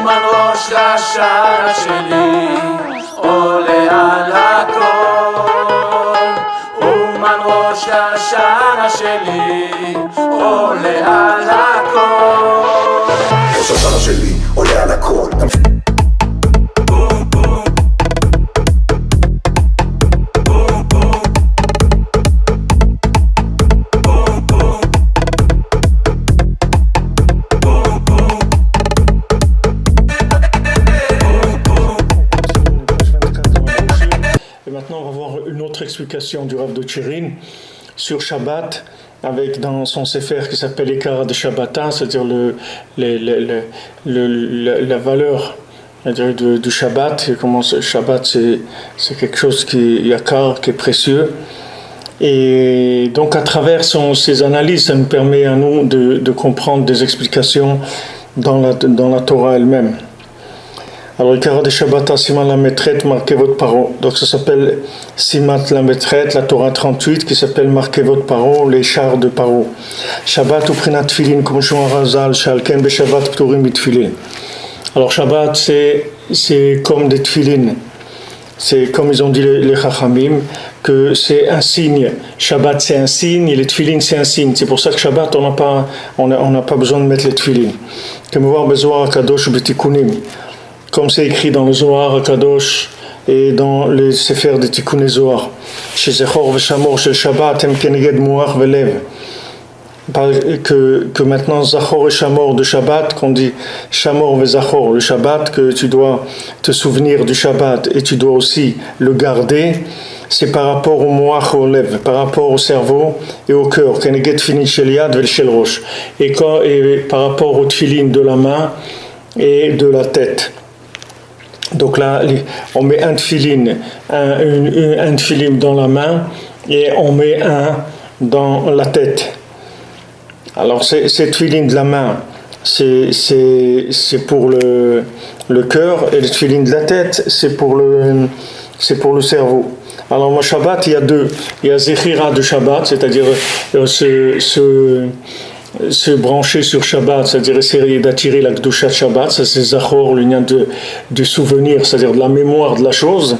אומן ראש השנה שלי עולה על הכל. אומן ראש השנה שלי עולה על הכל. ראש השנה שלי עולה על הכל. Maintenant, on va voir une autre explication du Rav de Tchirin sur Shabbat, avec dans son Sefer qui s'appelle Ekara de Shabbata, c'est-à-dire la valeur du Shabbat. Et comment Shabbat, c'est quelque chose qui est yakar, qui est précieux. Et donc, à travers ces analyses, ça nous permet à nous de comprendre des explications dans la Torah elle-même. Alors, Ekara de Shabbata, Siman la Metret, marquez votre parole. Donc, ça s'appelle Simat la Metret, la Torah 38, qui s'appelle marquez votre parole, les chars de parole. Shabbat ou Prinat Tfilin, comme Shon Arazal, Shalken be Shabbat Pturim Bitfilin. Alors, Shabbat, c'est comme des Tfilin. C'est comme ils ont dit les Chachamim, que c'est un signe. Shabbat, c'est un signe, et les Tfilin, c'est un signe. C'est pour ça que Shabbat, on n'a pas besoin de mettre les Tfilin. Comme voir Bezoar Kadosh Betikunim. Comme c'est écrit dans le Zohar Kadosh et dans les Sefer de Tikkun Zohar. Chez Zechor Veshamor, chez Shabbat, Hem Keneged Muach Velev. Que maintenant, Zachor et Shamor de Shabbat, qu'on dit Shamor ve Zachor, le Shabbat, que tu dois te souvenir du Shabbat et tu dois aussi le garder, c'est par rapport au Muach Olev, par rapport au cerveau et au cœur. Keneged Finin Shel Yad Vel Shel Rosh. Et par rapport au tfilin de la main et de la tête. Donc là, on met un tfilin dans la main et on met un dans la tête. Alors, ces tfilin de la main, c'est pour le cœur, et le tfilin de la tête, c'est pour le cerveau. Alors, moi, Shabbat, il y a deux. Il y a Zechira de Shabbat, c'est-à-dire se brancher sur Shabbat, c'est-à-dire essayer d'attirer la Kedusha de Shabbat, ça c'est Zachor, le lien du souvenir, c'est-à-dire de la mémoire de la chose.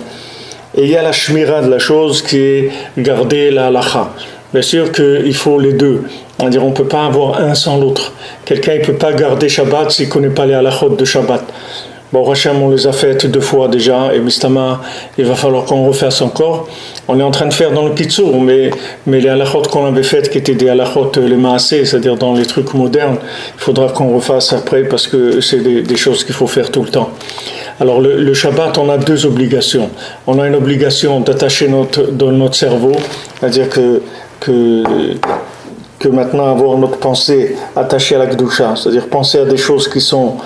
Et il y a la Shmira de la chose qui est garder la halacha. Bien sûr qu'il faut les deux. C'est-à-dire on ne peut pas avoir un sans l'autre. Quelqu'un ne peut pas garder Shabbat s'il ne connaît pas les halachot de Shabbat. Bon, Hachem, on les a faites 2 fois déjà, et Mistama, il va falloir qu'on refasse encore. On est en train de faire dans le Kitsour, mais les halachot qu'on avait faites, qui étaient des halachot les maasé, c'est-à-dire dans les trucs modernes, il faudra qu'on refasse après, parce que c'est des choses qu'il faut faire tout le temps. Alors, le Shabbat, on a 2 obligations. On a une obligation d'attacher notre cerveau, c'est-à-dire que maintenant avoir notre pensée attachée à la Kedusha, c'est-à-dire penser à des choses qui sont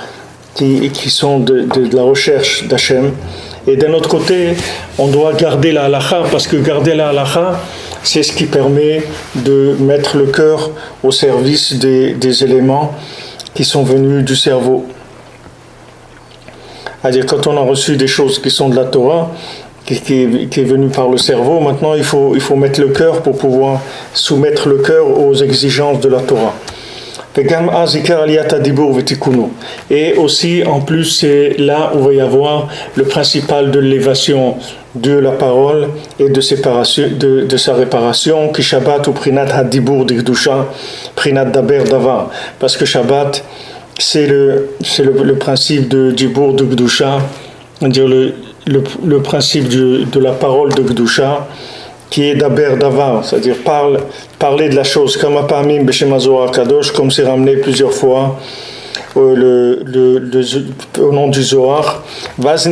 de la recherche d'Hachem. Et d'un autre côté, on doit garder la halacha, parce que garder la halacha, c'est ce qui permet de mettre le cœur au service des éléments qui sont venus du cerveau. C'est-à-dire, quand on a reçu des choses qui sont de la Torah, qui est venu par le cerveau, maintenant il faut mettre le cœur pour pouvoir soumettre le cœur aux exigences de la Torah. Et aussi, en plus, c'est là où il va y avoir le principal de l'élévation de la parole et de sa réparation, qui Shabbat ou Prinat Hadibur d'Ikdusha, Prinat Daber Davar. Parce que Shabbat, c'est le principe de Dibur de Gdusha, c'est-à-dire le principe de la parole de Gdusha, qui est d'Aber Davar, c'est-à-dire parler de la chose, comme Apamim Beshem Zohar Kadosh, comme c'est ramené plusieurs fois au nom du Zohar. Et à ce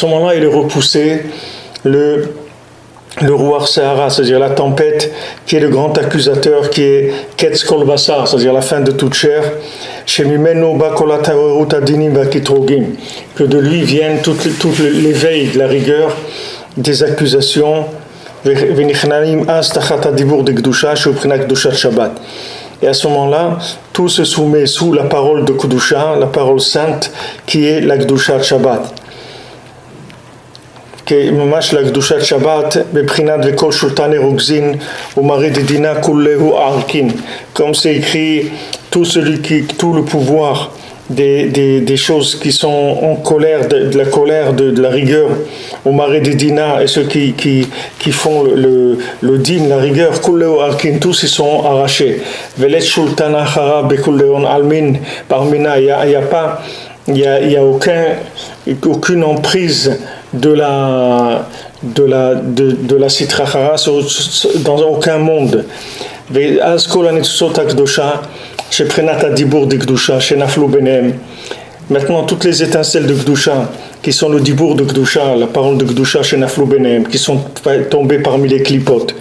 moment-là, il est repoussé le Ruach Sehara, c'est-à-dire la tempête, qui est le grand accusateur, qui est Ketz Kol Basar, c'est-à-dire la fin de toute chair, que de lui viennent tout l'éveil de la rigueur des accusations, et à ce moment-là, tout se soumet sous la parole de Kedusha, la parole sainte, qui est la Kedusha de Shabbat. ממש לקדושת שבת בבחינת וכל שולטני רוגזין ומרי דדינה כולהו ערכין. Comme c'est écrit, tout le pouvoir des choses qui sont en colère, de la colère, de la rigueur, au marais des Dina, et ceux qui font le din, la rigueur, tous ils sont arrachés. Il y a aucune emprise de la Sitra Achara dans aucun monde. Maintenant, toutes les étincelles de Gdusha, qui sont le dibour de Gdusha, la parole de Gdusha chez Naflou Benem, qui sont tombées parmi les clipotes,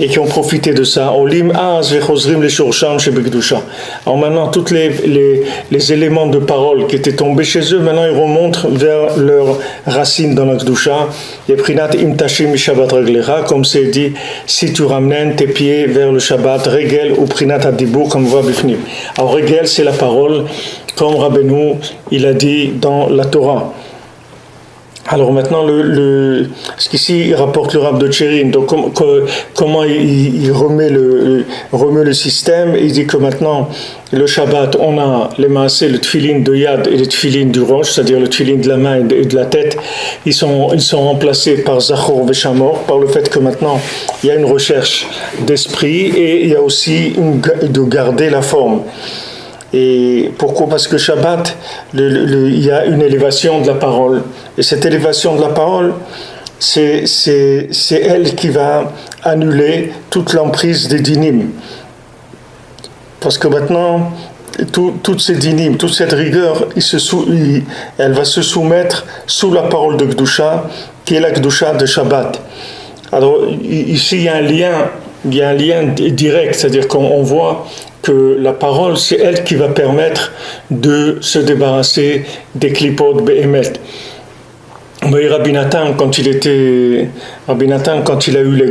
et qui ont profité de ça. Olim az vechozrim les shorsham chez Gdusha. Alors maintenant, tous les éléments de parole qui étaient tombés chez eux, maintenant ils remontent vers leurs racines dans la Gdusha. Et prinat imtashim Shabbat reglecha, comme c'est dit, si tu ramènes tes pieds vers le Shabbat, regel ou prinat adibur, comme on voit bifnim. Alors regel, c'est la parole, comme Rabbeinu, il a dit dans la Torah. Alors maintenant, ce qu'ici il rapporte le Rav de Tchérin, donc comment il remet le système. Il dit que maintenant, le Shabbat, on a les maasés, le tfilin de Yad et le tfilin du Rosh, c'est-à-dire le tfilin de la main et de la tête, ils sont remplacés par Zachor Veshamor, par le fait que maintenant, il y a une recherche d'esprit et il y a aussi de garder la forme. Et pourquoi? Parce que Shabbat, il y a une élévation de la parole. Et cette élévation de la parole, c'est elle qui va annuler toute l'emprise des dynim. Parce que maintenant, toutes ces dynim, toute cette rigueur, elle va se soumettre sous la parole de Gdusha, qui est la Gdusha de Shabbat. Alors ici, il y a un lien direct, c'est-à-dire qu'on voit que la parole, c'est elle qui va permettre de se débarrasser des clipotes Behemet. Rabbi Nathan, quand il a eu les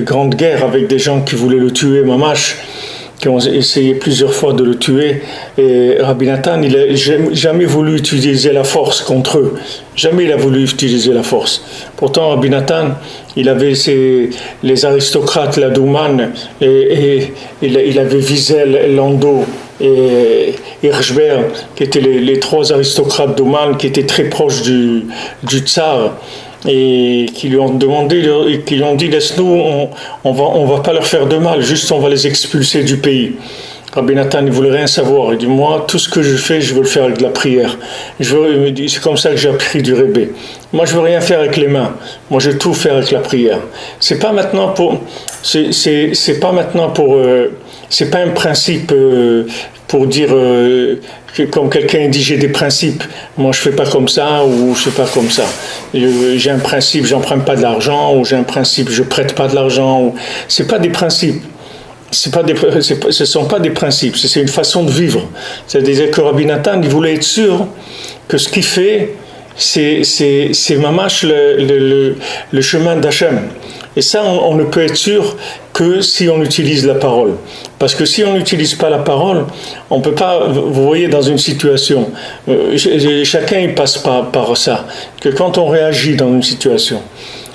grandes guerres avec des gens qui voulaient le tuer, Mamash, qui ont essayé plusieurs fois de le tuer, et Rabbi Nathan, il n'a jamais voulu utiliser la force contre eux. Jamais il a voulu utiliser la force. Pourtant, Rabbi Nathan, il avait les aristocrates, la Douman, et il avait Wiesel, Lando et Hirschberg, qui étaient les trois aristocrates d'Ouman, qui étaient très proches du tsar, et qui lui ont demandé, et qui lui ont dit, laisse-nous, on va pas leur faire de mal, juste on va les expulser du pays. Rabbi Nathan, il voulait rien savoir. Il dit, moi, tout ce que je fais, je veux le faire avec de la prière. Il me dit, c'est comme ça que j'ai appris du Rebbe. Moi, je veux rien faire avec les mains. Moi, je veux tout faire avec la prière. C'est pas maintenant pour, c'est pas un principe pour dire que comme quelqu'un dit j'ai des principes. Moi, je fais pas comme ça ou je fais pas comme ça. J'ai un principe, j'emprunte pas de l'argent, ou j'ai un principe, je prête pas de l'argent. C'est pas des principes. Ce ne sont pas des principes, c'est une façon de vivre. C'est-à-dire que Rabbi Nathan, il voulait être sûr que ce qu'il fait, c'est mamash le chemin d'Hachem. Et ça, on ne peut être sûr que si on utilise la parole. Parce que si on n'utilise pas la parole, on ne peut pas, vous voyez, dans une situation, chacun il passe par ça, que quand on réagit dans une situation,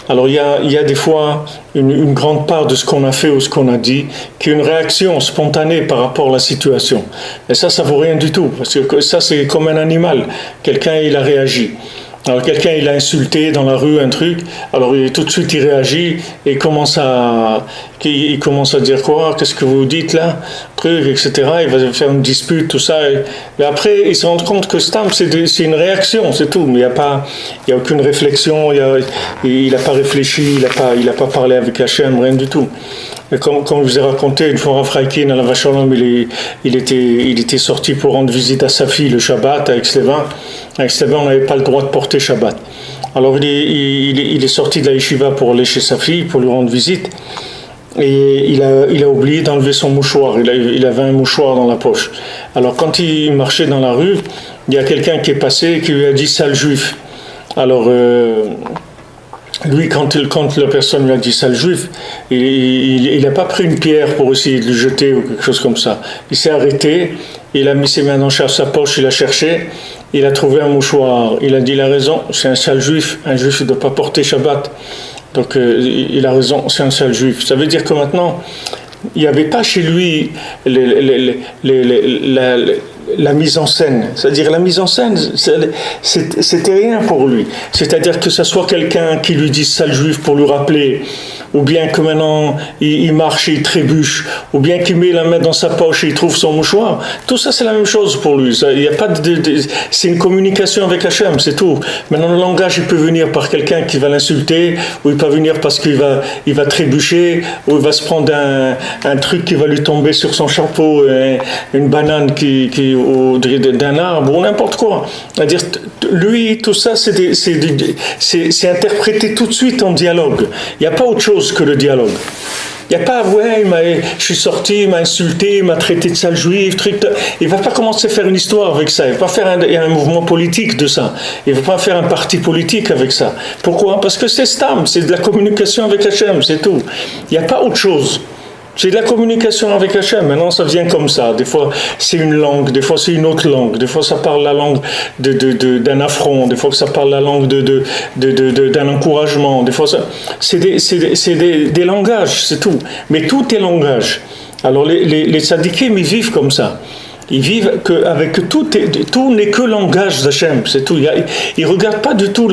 alors il y a des fois une grande part de ce qu'on a fait ou ce qu'on a dit qui est une réaction spontanée par rapport à la situation. Et ça vaut rien du tout, parce que ça c'est comme un animal. Quelqu'un il a réagi. Alors quelqu'un il a insulté dans la rue un truc, alors tout de suite il réagit et il commence à dire quoi, qu'est-ce que vous dites là, truc, etc. Il va faire une dispute, tout ça. Et après il se rend compte que Stam c'est une réaction, c'est tout, mais il y a aucune réflexion, il a pas réfléchi, il a pas parlé avec Hachem, rien du tout. Et comme je vous ai raconté, une fois Rafraikin à la Vachalom, il était sorti pour rendre visite à sa fille le Shabbat à Aix-les-Bains. À Aix-les-Bains, on n'avait pas le droit de porter Shabbat. Alors il est sorti de la yeshiva pour aller chez sa fille, pour lui rendre visite. Et il a oublié d'enlever son mouchoir. Il avait un mouchoir dans la poche. Alors quand il marchait dans la rue, il y a quelqu'un qui est passé et qui lui a dit « sale juif ». Alors lui, quand la personne lui a dit sale juif, il n'a pas pris une pierre pour essayer de le jeter ou quelque chose comme ça. Il s'est arrêté, il a mis ses mains dans sa poche, il a cherché, il a trouvé un mouchoir. Il a dit, il a raison, c'est un sale juif. Un juif ne doit pas porter Shabbat. Donc il a raison, c'est un sale juif. Ça veut dire que maintenant, il n'y avait pas chez lui la mise en scène. C'est-à-dire la mise en scène, c'était rien pour lui. C'est-à-dire que ce soit quelqu'un qui lui dise sale juif pour lui rappeler, ou bien que maintenant il marche et il trébuche, ou bien qu'il met la main dans sa poche et il trouve son mouchoir. Tout ça, c'est la même chose pour lui. Il y a pas c'est une communication avec Hachem, c'est tout. Maintenant, le langage, il peut venir par quelqu'un qui va l'insulter, ou il peut venir parce qu'il va trébucher, ou il va se prendre un truc qui va lui tomber sur son chapeau, une banane ou d'un arbre, ou n'importe quoi. C'est-à-dire, lui, tout ça, c'est interprété tout de suite en dialogue. Il n'y a pas autre chose que le dialogue. Il n'y a pas, je suis sorti, il m'a insulté, il m'a traité de sale juif, il ne va pas commencer à faire une histoire avec ça, il ne va pas faire un mouvement politique de ça, il ne va pas faire un parti politique avec ça. Pourquoi? Parce que c'est stam, c'est de la communication avec Hachem, c'est tout. Il n'y a pas autre chose. C'est de la communication avec Hachem. Maintenant, ça vient comme ça. Des fois, c'est une langue, des fois, c'est une autre langue. Des fois, ça parle la langue d'un affront. Des fois, ça parle la langue d'un encouragement. Des fois, c'est des langages, c'est tout. Mais tout est langage. Alors, les tzadikim, ils vivent comme ça. Ils vivent avec tout n'est que langage d'Hachem, c'est tout. Ils ne regardent pas du tout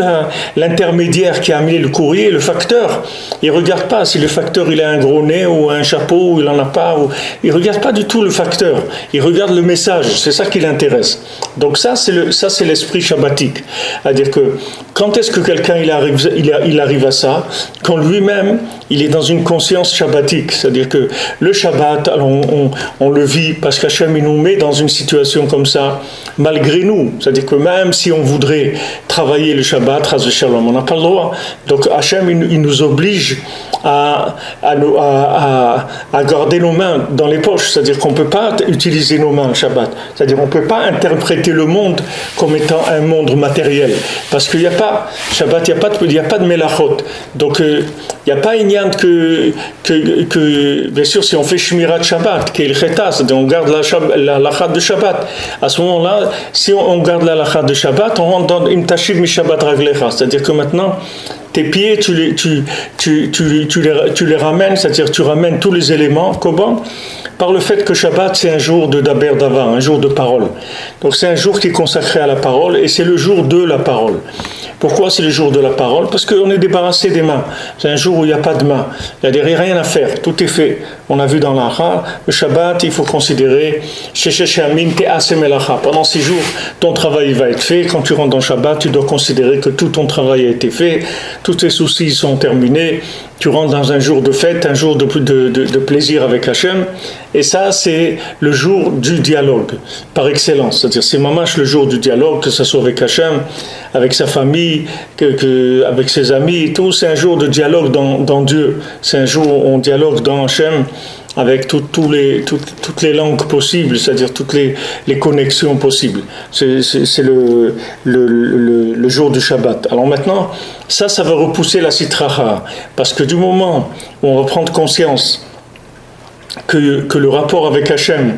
l'intermédiaire qui a amené le courrier, le facteur. Ils ne regardent pas si le facteur il a un gros nez ou un chapeau ou il n'en a pas. Ils ne regardent pas du tout le facteur. Ils regardent le message, c'est ça qui l'intéresse. Donc ça c'est l'esprit shabbatique. C'est-à-dire que quand est-ce que quelqu'un il arrive à ça? Quand lui-même il est dans une conscience shabbatique. C'est-à-dire que le Shabbat, alors on le vit parce qu'Hachem il nous met dans une situation comme ça, malgré nous. C'est-à-dire que même si on voudrait travailler le Shabbat, Chas v'Shalom, on n'a pas le droit. Donc Hachem, il nous oblige à garder nos mains dans les poches. C'est-à-dire qu'on ne peut pas utiliser nos mains le Shabbat. C'est-à-dire qu'on ne peut pas interpréter le monde comme étant un monde matériel. Parce qu'il n'y a pas, Shabbat, il n'y a pas de melachot. Donc il n'y a pas une yande que bien sûr, si on fait Shmirat Shabbat, qui est le Cheta, c'est-à-dire on garde la halakha de Shabbat. À ce moment-là, si on garde la halakha de Shabbat, on rentre dans une tashiv mi Shabbat raglecha. C'est-à-dire que maintenant, tes pieds, tu les ramènes, c'est-à-dire tu ramènes tous les éléments, comment? Par le fait que Shabbat, c'est un jour de Daber Dava, un jour de parole. Donc c'est un jour qui est consacré à la parole, et c'est le jour de la parole. Pourquoi c'est le jour de la parole? Parce qu'on est débarrassé des mains. C'est un jour où il n'y a pas de mains. Il n'y a rien à faire. Tout est fait. On a vu dans l'Ara, le Shabbat, il faut considérer pendant 6 jours, ton travail va être fait. Quand tu rentres dans le Shabbat, tu dois considérer que tout ton travail a été fait. Tous tes soucis sont terminés. Tu rentres dans un jour de fête, un jour de plaisir avec Hachem. Et ça, c'est le jour du dialogue, par excellence. C'est-à-dire, c'est mamash le jour du dialogue, que ce soit avec Hachem, avec sa famille, avec ses amis et tout. C'est un jour de dialogue dans Dieu. C'est un jour où on dialogue dans Hachem avec toutes les langues possibles, c'est-à-dire toutes les connexions possibles. C'est le jour du Shabbat. Alors maintenant, ça va repousser la sitracha, parce que du moment où on va prendre conscience que le rapport avec Hachem,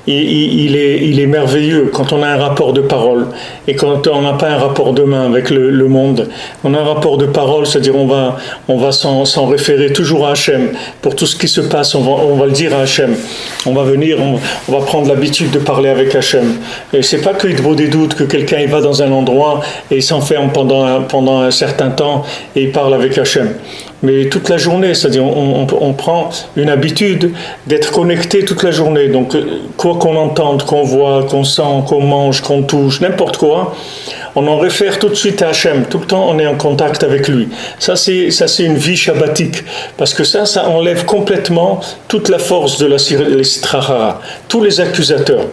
il est merveilleux quand on a un rapport de parole et quand on n'a pas un rapport de main avec le monde. On a un rapport de parole, c'est-à-dire on va s'en référer toujours à Hachem. Pour tout ce qui se passe, on va le dire à Hachem. On va venir, on va prendre l'habitude de parler avec Hachem. Et c'est pas que des doutes que quelqu'un il va dans un endroit et il s'enferme pendant un certain temps et il parle avec Hachem. Mais toute la journée, c'est-à-dire on prend une habitude d'être connecté toute la journée. Donc quoi qu'on entende, qu'on voit, qu'on sent, qu'on mange, qu'on touche, n'importe quoi, on en réfère tout de suite à Hachem. Tout le temps, on est en contact avec lui. Ça, c'est une vie shabbatique. Parce que ça enlève complètement toute la force de la sitrahara. Tous les accusateurs.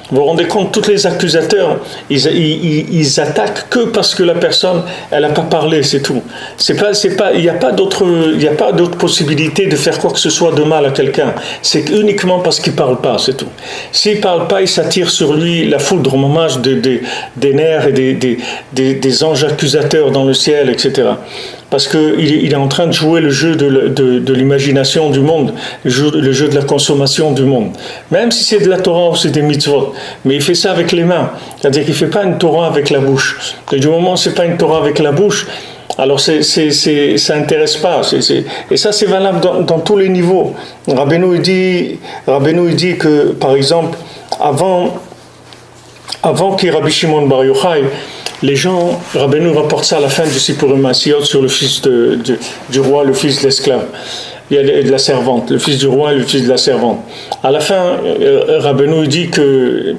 Vous vous rendez compte, tous les accusateurs, ils attaquent que parce que la personne, elle n'a pas parlé, c'est tout. Il n'y a pas d'autre possibilité de faire quoi que ce soit de mal à quelqu'un. C'est uniquement parce qu'il ne parle pas, c'est tout. S'il ne parle pas, il s'attire sur lui la foudre, au moment des nerfs et des anges accusateurs dans le ciel, etc. Parce qu'il est en train de jouer le jeu de l'imagination du monde, le jeu de la consommation du monde. Même si c'est de la Torah ou c'est des mitzvot, mais il fait ça avec les mains. C'est-à-dire qu'il ne fait pas une Torah avec la bouche. Et du moment où ce n'est pas une Torah avec la bouche, Alors ça intéresse pas. Et ça c'est valable dans tous les niveaux. Rabbeinu il dit que par exemple avant qu'il y ait Rabbi Shimon Bar Yochai, les gens, Rabbeinu rapporte ça à la fin du Sipurim Maasiyot sur le fils du roi, le fils de l'esclave. Il y a de la servante, le fils du roi et le fils de la servante. À la fin, Rabbeinu dit que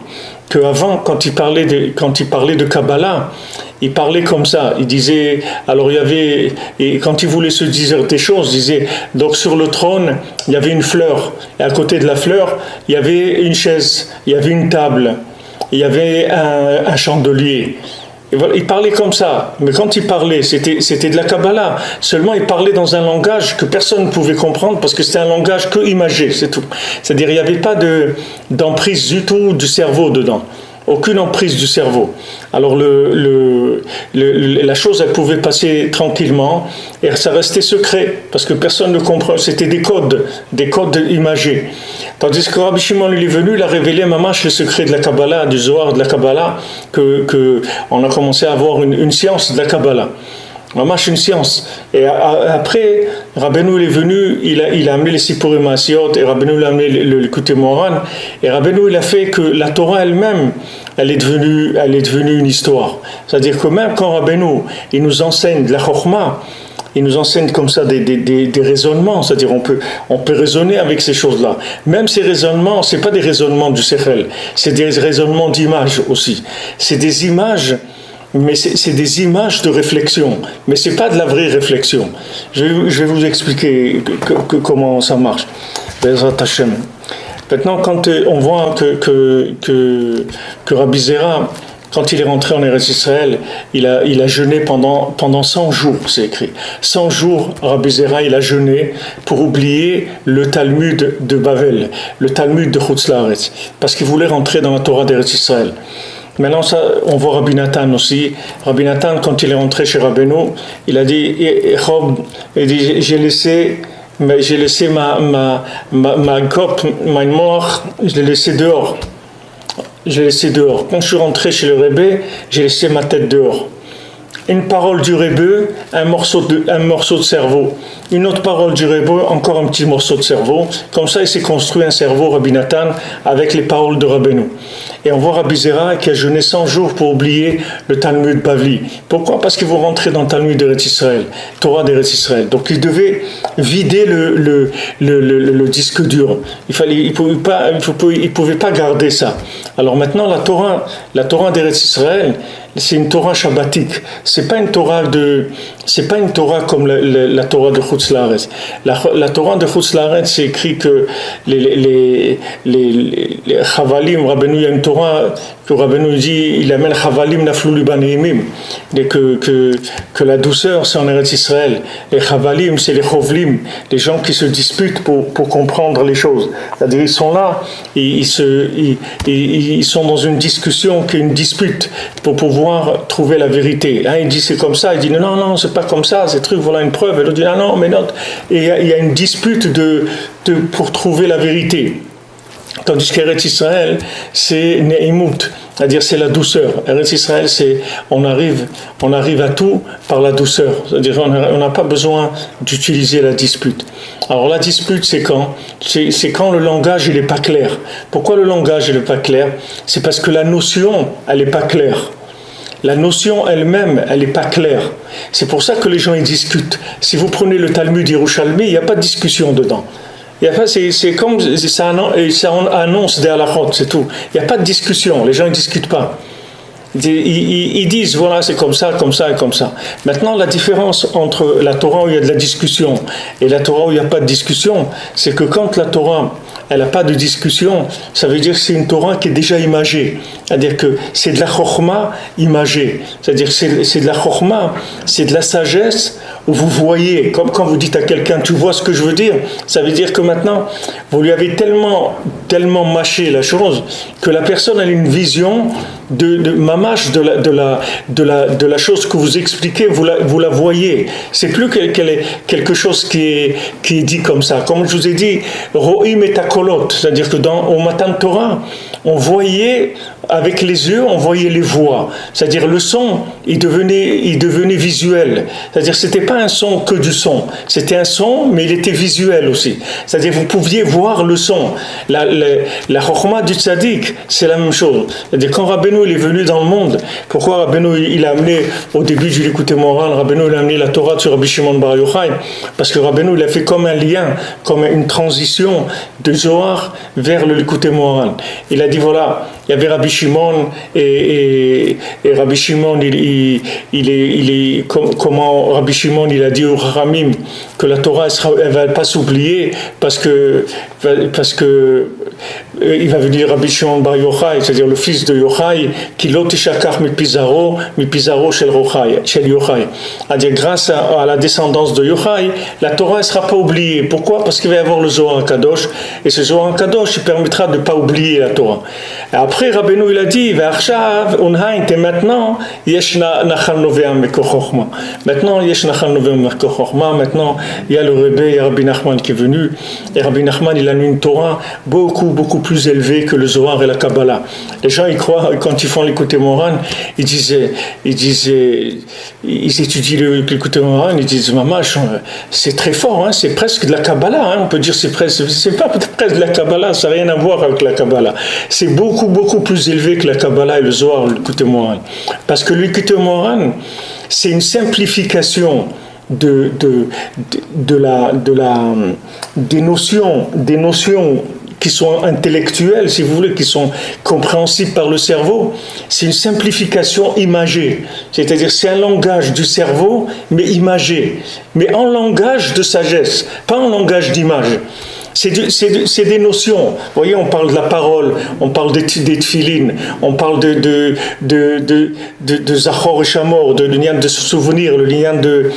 avant, quand il parlait de Kabbalah, il parlait comme ça. Il disait, alors il y avait, et quand il voulait se dire des choses, il disait, donc sur le trône, il y avait une fleur, et à côté de la fleur, il y avait une chaise, il y avait une table, il y avait un chandelier. Et voilà, il parlait comme ça, mais quand il parlait, c'était de la Kabbalah. Seulement, il parlait dans un langage que personne ne pouvait comprendre parce que c'était un langage que imagé, c'est tout. C'est-à-dire, il n'y avait pas d'emprise du tout du cerveau dedans. Aucune emprise du cerveau. Alors la chose, elle pouvait passer tranquillement et ça restait secret parce que personne ne comprenait. C'était des codes imagés. Tandis que Rabbi Shimon il est venu, il a révélé mamash le secret de la Kabbalah, du Zohar de la Kabbalah, que on a commencé à avoir une science de la Kabbalah. Mamash une science. Et après, Rabbeinu est venu, il a amené les Sipurim Maasiyot et Rabbeinu a amené le Likutei Moharan. Et Rabbeinu il a fait que la Torah elle-même, elle est devenue une histoire. C'est-à-dire que même quand Rabbeinu il nous enseigne de la Chokhmah, il nous enseigne comme ça des raisonnements, c'est-à-dire on peut raisonner avec ces choses-là. Même ces raisonnements, c'est pas des raisonnements du Sechel, c'est des raisonnements d'images aussi. C'est des images, mais c'est des images de réflexion, mais c'est pas de la vraie réflexion. Je vais vous expliquer comment ça marche. Bezrat Hashem. Maintenant, quand on voit que Rabbi Zera, quand il est rentré en Eretz Israël, il a jeûné pendant 100 jours, c'est écrit. 100 jours, Rabbi Zera, il a jeûné pour oublier le Talmud de Bavel, le Talmud de Chutz La'aretz, parce qu'il voulait rentrer dans la Torah d'Eretz Israël. Maintenant, ça, on voit Rabbi Nathan aussi. Rabbi Nathan, quand il est rentré chez Rabbeinu, il a dit, j'ai laissé ma cope, ma mort, je l'ai laissé dehors. Quand je suis rentré chez le Rebbe, j'ai laissé ma tête dehors. Une parole du Rebbe, un morceau de cerveau. Une autre parole du Rebbe, encore un petit morceau de cerveau. Comme ça, il s'est construit un cerveau, Rabbi Nathan, avec les paroles de Rabbeinu. Et on voit Rabbi Zera qui a jeûné 100 jours pour oublier le Talmud Bavli. Pourquoi ? Parce qu'ils vont rentrer dans le Talmud d'Eretz Israël, Torah d'Eretz Israël. Donc il devait vider le disque dur. Il pouvait pas garder ça. Alors maintenant, la Torah d'Eretz Israël, c'est une Torah shabbatique. C'est pas une Torah comme la Torah de Chutz La'aretz. La Torah de Chutz La'aretz, c'est écrit que les Chavalim, Rabbeinu, il y a une Torah que Rabbeinu dit, il amène Chavalim naflu libaneimim, que la douceur c'est en Eretz Israël. Les Chavalim c'est les Chovlim, les gens qui se disputent pour comprendre les choses. C'est-à-dire ils sont là, ils sont dans une discussion qui est une dispute pour pouvoir trouver la vérité. Un il dit c'est comme ça, il dit non c'est pas comme ça, c'est truc, voilà une preuve. Et l'autre dit non mais non. Et il y a une dispute pour trouver la vérité. Tandis qu'Eretz Israël, c'est Ne'imut, c'est-à-dire c'est la douceur. Eretz Israël, c'est on arrive à tout par la douceur. C'est-à-dire on n'a pas besoin d'utiliser la dispute. Alors la dispute, c'est quand le langage il est pas clair. Pourquoi le langage il est pas clair ? C'est parce que la notion elle est pas claire. La notion elle-même, elle n'est pas claire. C'est pour ça que les gens ils discutent. Si vous prenez le Talmud Yerushalmi, il n'y a pas de discussion dedans. C'est comme ça annonce des halachot, c'est tout. Il n'y a pas de discussion, les gens ne discutent pas. Ils disent voilà c'est comme ça et comme ça. Maintenant la différence entre la Torah où il y a de la discussion et la Torah où il n'y a pas de discussion, c'est que quand la Torah elle n'a pas de discussion, ça veut dire que c'est une Torah qui est déjà imagée. C'est-à-dire que c'est de la chokhmah imagée. C'est-à-dire que c'est de la chokhmah, c'est de la sagesse où vous voyez, comme quand vous dites à quelqu'un, tu vois ce que je veux dire, ça veut dire que maintenant, vous lui avez tellement mâché la chose que la personne a une vision mamash de la chose que vous expliquez, vous la voyez. C'est plus quelque chose qui est dit comme ça. Comme je vous ai dit, ro'im et takolot, c'est-à-dire que au Matan Torah, on voyait avec les yeux, on voyait les voix. C'est-à-dire le son, il devenait visuel. C'est-à-dire c'était pas un son que du son. C'était un son, mais il était visuel aussi. C'est-à-dire vous pouviez voir le son. La chokhma du tzaddik, c'est la même chose. C'est-à-dire quand Rabbeinu il est venu dans le monde, pourquoi Rabbeinu il a amené au début du Likutei Moharan, Rabbeinu il a amené la Torah sur Rabbi Shimon Bar Yochai, parce que Rabbeinu il a fait comme un lien, comme une transition de Zohar vers le Likutei Moharan. Il a dit voilà, il y avait Rabbi Shimon et Rabbi Shimon comment Rabbi Shimon il a dit au Ramim que la Torah elle va pas s'oublier parce que il va venir Rabbi Shimon Bar Yochai, c'est-à-dire le fils de Yochai, qui l'otishakach mi Pizarro shel Yochai. C'est-à-dire grâce à la descendance de Yochai, la Torah ne sera pas oubliée. Pourquoi? Parce qu'il va y avoir le Zohar Kadosh, et ce Zohar Kadosh il permettra de ne pas oublier la Torah. Et après Rabbeinu il a dit Ve'achshav unhain et maintenant yesh nachal novea meko chokhma. Maintenant yesh nachal novea meko chokhma. Maintenant il y a le Rebbe, il y a Rabbi Nachman qui est venu, et Rabbi Nachman il a mis une Torah beaucoup plus élevée que le Zohar et la Kabbalah. Les gens ils croient, quand ils font l'Likutei Moharan, ils étudient l'Likutei Moharan, ils disent mamash, c'est très fort, hein, c'est presque de la Kabbalah, hein, on peut dire c'est pas presque de la Kabbalah, ça n'a rien à voir avec la Kabbalah. C'est beaucoup plus élevé que la Kabbalah et le Zohar, le Likutei Moharan. Parce que le Likutei Moharan, c'est une simplification des notions qui sont intellectuelles, si vous voulez, qui sont compréhensibles par le cerveau. C'est une simplification imagée. C'est-à-dire, c'est un langage du cerveau, mais imagé. Mais en langage de sagesse, pas en langage d'image. C'est des notions. Vous voyez, on parle de la parole, on parle des tefilines, on parle de Zachor et Shamor, de lien de se souvenir, le lien de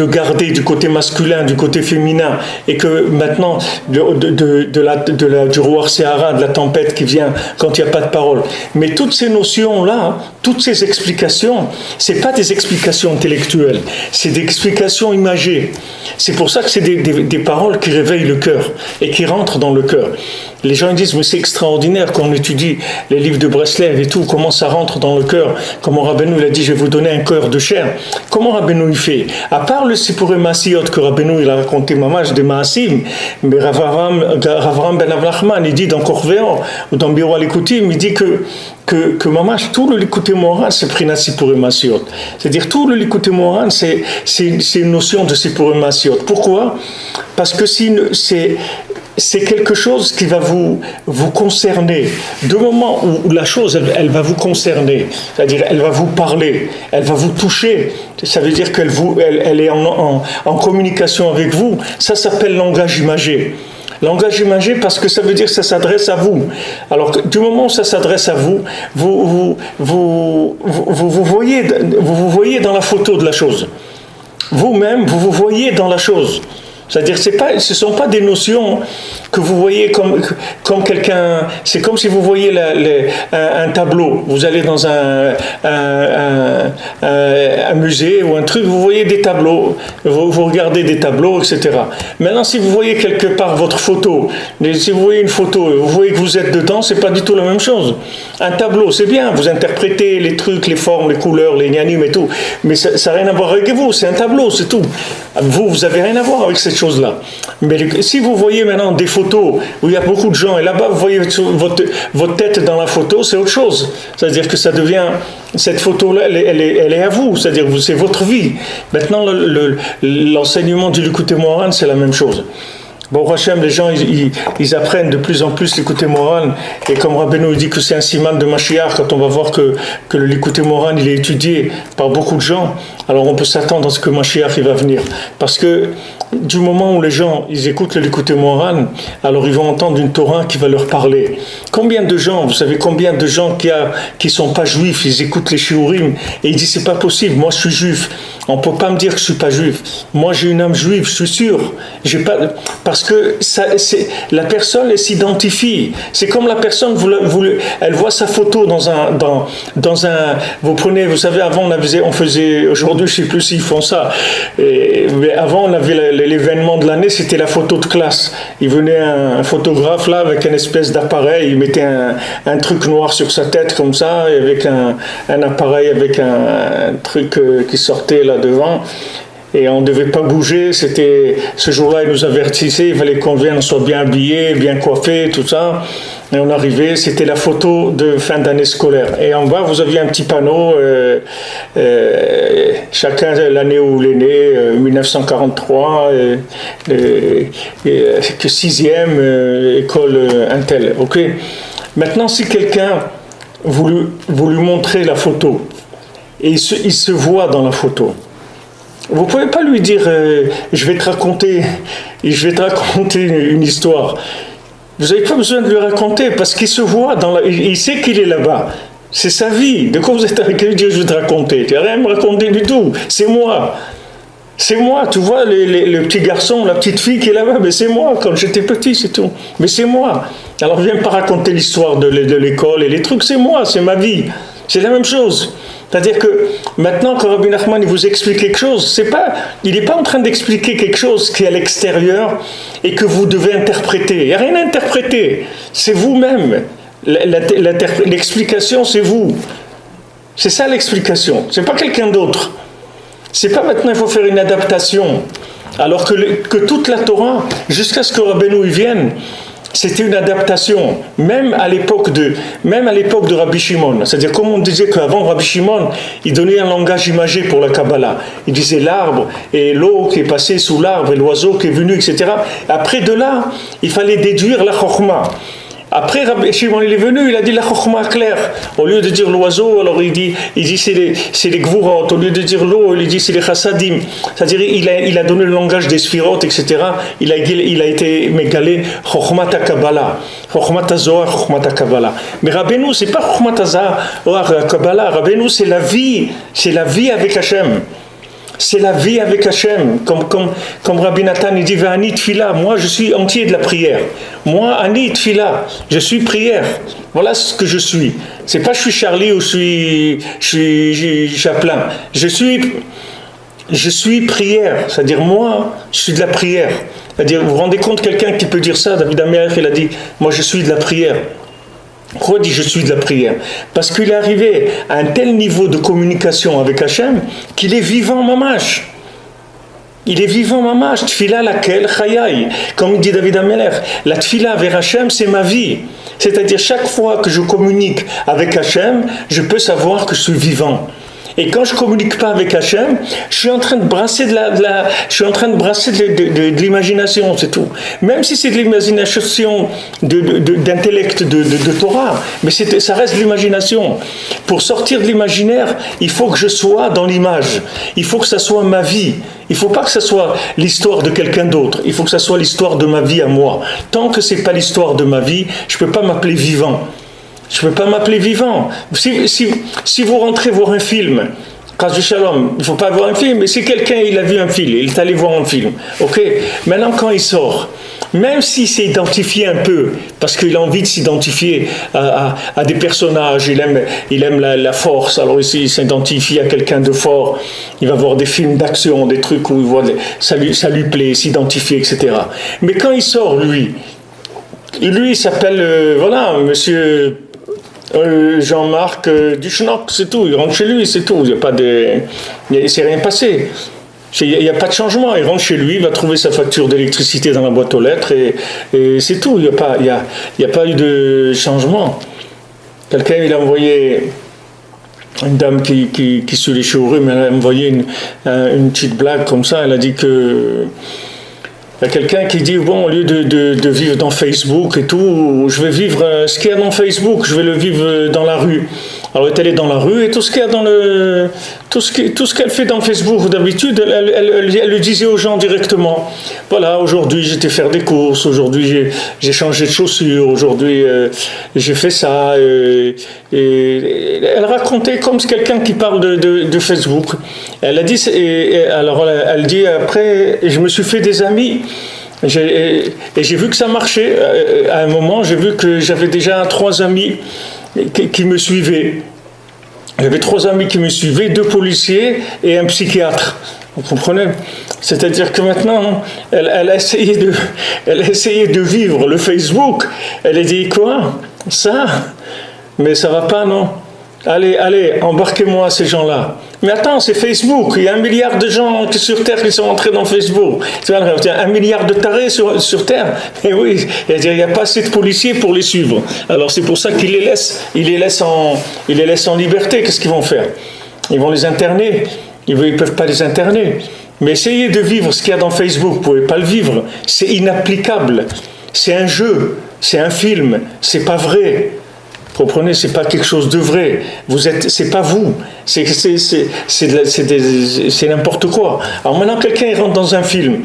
garder du côté masculin, du côté féminin, et que maintenant du roi Sehara, de la tempête qui vient quand il n'y a pas de parole. Mais toutes ces notions-là, toutes ces explications, c'est pas des explications intellectuelles, c'est des explications imagées. C'est pour ça que c'est des paroles qui réveillent le cœur et qui rentrent dans le cœur. Les gens disent, mais c'est extraordinaire quand on étudie les livres de Breslev et tout, comment ça rentre dans le cœur, comment Rabbeinu il a dit, je vais vous donner un cœur de chair. Comment Rabbeinu il fait? À part le Sipurim Maasiyot que Rabbeinu il a raconté mamash de Maasim, mais Rav Avraham ben Avlachman, il dit dans Korvéon, ou dans Biro Alikutim, il dit que mamash, tout le Likutei Moharan, c'est Prinat Sipurim Maasiyot. C'est-à-dire, tout le Likutei Moharan, c'est une notion de Sipurim Maasiyot. Pourquoi? Parce que c'est quelque chose qui va vous concerner. Du moment où la chose, elle va vous concerner, c'est-à-dire elle va vous parler, elle va vous toucher, ça veut dire qu'elle est en communication avec vous, ça s'appelle langage imagé. Langage imagé parce que ça veut dire que ça s'adresse à vous. Alors que du moment où ça s'adresse à vous, vous voyez dans la photo de la chose. Vous-même, vous voyez dans la chose. C'est-à-dire, ce ne sont pas des notions que vous voyez comme quelqu'un. C'est comme si vous voyez un tableau. Vous allez dans un musée ou un truc, vous voyez des tableaux, vous regardez des tableaux, etc. Maintenant, si vous voyez quelque part votre photo, si vous voyez une photo, vous voyez que vous êtes dedans, c'est pas du tout la même chose. Un tableau, c'est bien, vous interprétez les trucs, les formes, les couleurs, les gnanim et tout, mais ça n'a rien à voir avec vous, c'est un tableau, c'est tout. Vous n'avez rien à voir avec cette chose-là. Mais si vous voyez maintenant des photos où il y a beaucoup de gens et là-bas vous voyez votre tête dans la photo, c'est autre chose. C'est-à-dire que ça devient, cette photo-là, elle est à vous, c'est-à-dire c'est votre vie. Maintenant, l'enseignement du Likutei Moharan, c'est la même chose. Bon, Hachem, les gens, ils apprennent de plus en plus l'Likutei Moharan, et comme Rabbeinu dit que c'est un siman de Mashiach, quand on va voir que le Likutei Moharan, il est étudié par beaucoup de gens, alors on peut s'attendre à ce que Mashiach, il va venir. Parce que du moment où les gens, ils écoutent le Likutei Moharan, alors ils vont entendre une Torah qui va leur parler. Combien de gens, vous savez combien de gens qui sont pas juifs, ils écoutent les shiurim, et ils disent c'est pas possible, moi je suis juif, On ne peut pas me dire que je ne suis pas juif. Moi, j'ai une âme juive, je suis sûr. J'ai pas, parce que la personne, elle s'identifie. C'est comme la personne, elle voit sa photo dans un. Vous prenez, vous savez, avant, on faisait, aujourd'hui, je ne sais plus s'ils font ça. Mais avant, on avait l'événement de l'année, c'était la photo de classe. Il venait un photographe là avec une espèce d'appareil, il mettait un truc noir sur sa tête comme ça, et avec un appareil avec un truc qui sortait là devant, et on ne devait pas bouger. C'était ce jour-là, il nous avertissait, il fallait qu'on vienne, soit bien habillé, bien coiffé, tout ça. Et on arrivait, c'était la photo de fin d'année scolaire. Et en bas, vous aviez un petit panneau, chacun l'année où il est né, 1943, que 6e, école Intel. Ok. Maintenant, si quelqu'un vous lui montrez la photo, et il se voit dans la photo, vous ne pouvez pas lui dire je vais te raconter une histoire. Vous n'avez pas besoin de lui raconter, parce qu'il se voit il sait qu'il est là-bas. C'est sa vie. De quoi vous êtes avec lui dire je vais te raconter? Tu n'as rien à me raconter du tout. C'est moi. C'est moi. Tu vois le petit garçon, la petite fille qui est là-bas, mais c'est moi quand j'étais petit, c'est tout. Mais c'est moi. Alors viens pas raconter l'histoire de l'école et les trucs, c'est moi, c'est ma vie. C'est la même chose. C'est-à-dire que maintenant, quand Rabbi Nachman il vous explique quelque chose, il n'est pas en train d'expliquer quelque chose qui est à l'extérieur et que vous devez interpréter. Il n'y a rien à interpréter. C'est vous-même. L'explication, c'est vous. C'est ça l'explication. C'est pas quelqu'un d'autre. C'est pas maintenant il faut faire une adaptation. Alors que toute la Torah, jusqu'à ce que Rabbeinu y vienne, c'était une adaptation, même à l'époque de Rabbi Shimon. C'est-à-dire, comme on disait qu'avant Rabbi Shimon, il donnait un langage imagé pour la Kabbalah. Il disait l'arbre et l'eau qui est passée sous l'arbre et l'oiseau qui est venu, etc. Après de là, il fallait déduire la Chokhmah. Après, Rabbi Shimon il est venu, il a dit la chokhmah claire. Au lieu de dire l'oiseau, alors il dit c'est les gvurot. Au lieu de dire l'eau, il dit c'est les chassadim. C'est-à-dire il a donné le langage des sphirot, etc. Il a été mégalé chokhmat Kabbalah, chokhmat Zohar, chokhmat Kabbalah. Mais Rabbeinu, c'est pas chokhmat Zohar, Kabbalah. Rabbeinu, c'est la vie avec Hachem. C'est la vie avec Hachem, comme Rabbi Nathan il dit V'ani tfila, moi je suis entier de la prière. Moi, Ani tfila, je suis prière. Voilà ce que je suis. C'est pas je suis Charlie ou je suis Chaplin. Je suis prière. C'est-à-dire moi, je suis de la prière. C'est-à-dire, vous vous rendez compte quelqu'un qui peut dire ça? David Amelech, il a dit moi je suis de la prière. Pourquoi il dit je suis de la prière? Parce qu'il est arrivé à un tel niveau de communication avec Hachem qu'il est vivant mamash. Il est vivant mamash. Tfila laquelle chayai. Comme dit David Amelech, la tfila vers Hachem, c'est ma vie. C'est-à-dire chaque fois que je communique avec Hachem, je peux savoir que je suis vivant. Et quand je communique pas avec Hachem, je suis en train de brasser de l'imagination, c'est tout. Même si c'est de l'imagination d'intellect, de Torah, mais ça reste de l'imagination. Pour sortir de l'imaginaire, il faut que je sois dans l'image. Il faut que ça soit ma vie. Il ne faut pas que ça soit l'histoire de quelqu'un d'autre. Il faut que ça soit l'histoire de ma vie à moi. Tant que c'est pas l'histoire de ma vie, je peux pas m'appeler vivant. Je ne peux pas m'appeler vivant. Si vous rentrez voir un film, Chas Shalom, il ne faut pas voir un film, mais si quelqu'un il a vu un film, il est allé voir un film, ok. Maintenant quand il sort, même s'il s'est identifié un peu, parce qu'il a envie de s'identifier à des personnages, il aime la force, alors ici il s'identifie à quelqu'un de fort, il va voir des films d'action, des trucs où il voit ça lui plaît, s'identifier, etc. Mais quand il sort, lui il s'appelle, monsieur Jean-Marc Duchenoc, c'est tout, il rentre chez lui, c'est tout, il s'est rien passé. Il n'y a pas de changement, il rentre chez lui, il va trouver sa facture d'électricité dans la boîte aux lettres et c'est tout, il n'y a pas eu de changement. Quelqu'un, il a envoyé, une dame qui suit les showrooms, elle a envoyé une petite blague comme ça, elle a dit que il y a quelqu'un qui dit, bon, au lieu de vivre dans Facebook et tout, je vais vivre ce qu'il y a dans Facebook, je vais le vivre dans la rue. Alors elle est allée dans la rue et tout ce qu'il y a dans tout ce qu'elle fait dans Facebook d'habitude, elle le disait aux gens directement. Voilà, aujourd'hui j'étais faire des courses, aujourd'hui j'ai changé de chaussures, aujourd'hui j'ai fait ça. Et elle racontait comme quelqu'un qui parle de Facebook. Elle a dit, alors elle dit après, je me suis fait des amis. Et j'ai vu que ça marchait. À un moment, j'ai vu que j'avais déjà 3 amis qui me suivaient. J'avais 3 amis qui me suivaient, 2 policiers et un psychiatre. Vous comprenez? C'est-à-dire que maintenant, elle a essayé de vivre le Facebook. Elle a dit quoi? Ça? Mais ça va pas, non? Allez, embarquez-moi ces gens-là. Mais attends, c'est Facebook. Il y a 1 milliard de gens sur Terre qui sont entrés dans Facebook. Il y a 1 milliard de tarés sur Terre. Et oui, il n'y a pas assez de policiers pour les suivre. Alors c'est pour ça qu'il les laisse en liberté. Qu'est-ce qu'ils vont faire? Ils vont les interner. Ils ne peuvent pas les interner. Mais essayez de vivre ce qu'il y a dans Facebook. Vous ne pouvez pas le vivre. C'est inapplicable. C'est un jeu. C'est un film. C'est pas vrai. Vous comprenez, c'est pas quelque chose de vrai. C'est pas vous. C'est n'importe quoi. Alors maintenant, quelqu'un il rentre dans un film.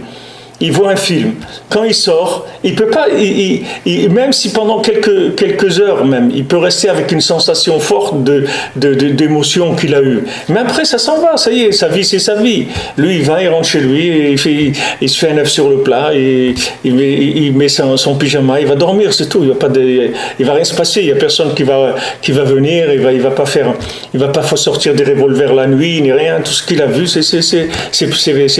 Il voit un film. Quand il sort, il peut pas. Même si pendant quelques heures même, il peut rester avec une sensation forte d'émotion qu'il a eue. Mais après, ça s'en va. Ça y est, sa vie, c'est sa vie. Lui, il rentre chez lui, il se fait un œuf sur le plat, et il met son pyjama, il va dormir, c'est tout. Il va rien se passer. Il y a personne qui va venir. Il va pas sortir des revolvers la nuit ni rien. Tout ce qu'il a vu, c'est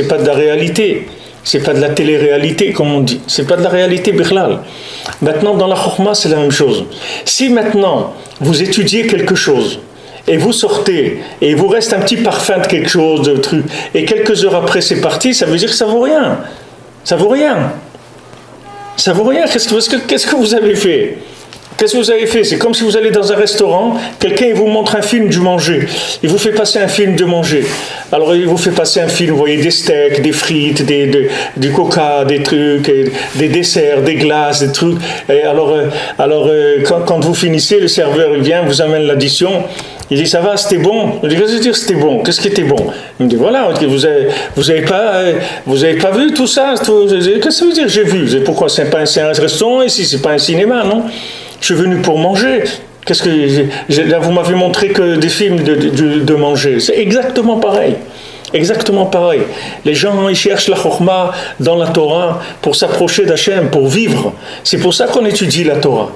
pas de la réalité. C'est pas de la télé-réalité, comme on dit. C'est pas de la réalité bichlal. Maintenant, dans la chokhma, c'est la même chose. Si maintenant, vous étudiez quelque chose, et vous sortez, et il vous reste un petit parfum de quelque chose, de truc, et quelques heures après c'est parti, ça veut dire que ça vaut rien. Ça vaut rien. Ça vaut rien. Qu'est-ce que vous avez fait? Qu'est-ce que vous avez fait? C'est comme si vous allez dans un restaurant, quelqu'un vous montre un film du manger. Il vous fait passer un film de manger. Alors il vous fait passer un film, vous voyez des steaks, des frites, du coca, des trucs, des desserts, des glaces, des trucs. Et alors quand vous finissez, le serveur il vient, vous amène l'addition. Il dit ça va, c'était bon. Je dis qu'est-ce que veut dire c'était bon? Qu'est-ce qui était bon? Il me dit voilà, vous avez pas vu tout ça? Qu'est-ce que ça veut dire j'ai vu? Pourquoi c'est un restaurant ici, c'est pas un cinéma, non? Je suis venu pour manger. Là, vous m'avez montré que des films de manger. C'est exactement pareil. Exactement pareil. Les gens, ils cherchent la chokhma dans la Torah pour s'approcher d'Hachem, pour vivre. C'est pour ça qu'on étudie la Torah.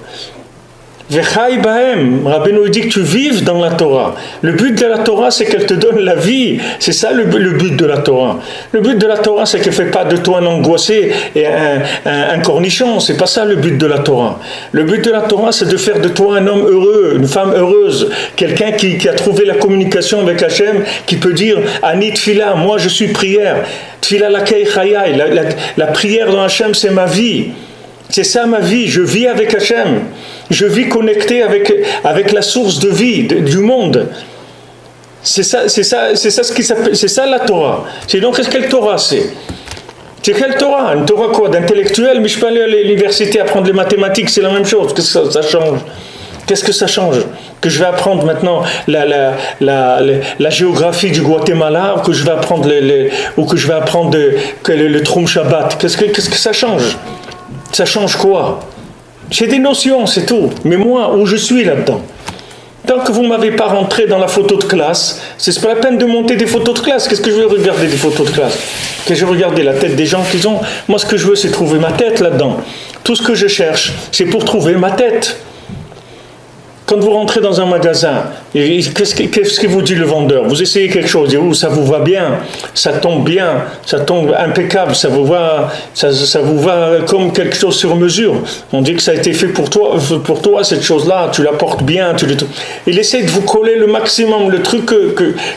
Vechai bahem, Rabbeinu dit que tu vives dans la Torah. Le but de la Torah, c'est qu'elle te donne la vie. C'est ça le but de la Torah. Le but de la Torah, c'est qu'elle ne fait pas de toi un angoissé et un cornichon. C'est pas ça le but de la Torah. Le but de la Torah, c'est de faire de toi un homme heureux, une femme heureuse, quelqu'un qui a trouvé la communication avec Hachem, qui peut dire Ani tfila, moi je suis prière. Tfila lakei chayai, la prière dans Hachem, c'est ma vie. C'est ça ma vie, je vis avec Hachem. Je vis connecté avec la source de vie du monde. C'est ça la Torah. C'est donc quelle Torah c'est? C'est quelle Torah? Une Torah quoi? D'intellectuel? Mais je peux aller à l'université apprendre les mathématiques, c'est la même chose. Qu'est-ce que ça change? Qu'est-ce que ça change? Que je vais apprendre maintenant la géographie du Guatemala, ou que je vais apprendre le Troum Shabbat? Qu'est-ce que ça change? Ça change quoi? C'est des notions, c'est tout. Mais moi, où je suis là-dedans? Tant que vous ne m'avez pas rentré dans la photo de classe, c'est pas la peine de monter des photos de classe. Qu'est-ce que je veux regarder des photos de classe? Que je veux regarder la tête des gens qu'ils ont. Moi, ce que je veux, c'est trouver ma tête là-dedans. Tout ce que je cherche, c'est pour trouver ma tête. Quand vous rentrez dans un magasin, qu'est-ce que vous dit le vendeur? Vous essayez quelque chose, et ça vous va bien, ça tombe impeccable, ça vous va comme quelque chose sur mesure. On dit que ça a été fait pour toi cette chose-là, tu la portes bien. Il essaie de vous coller le maximum, le truc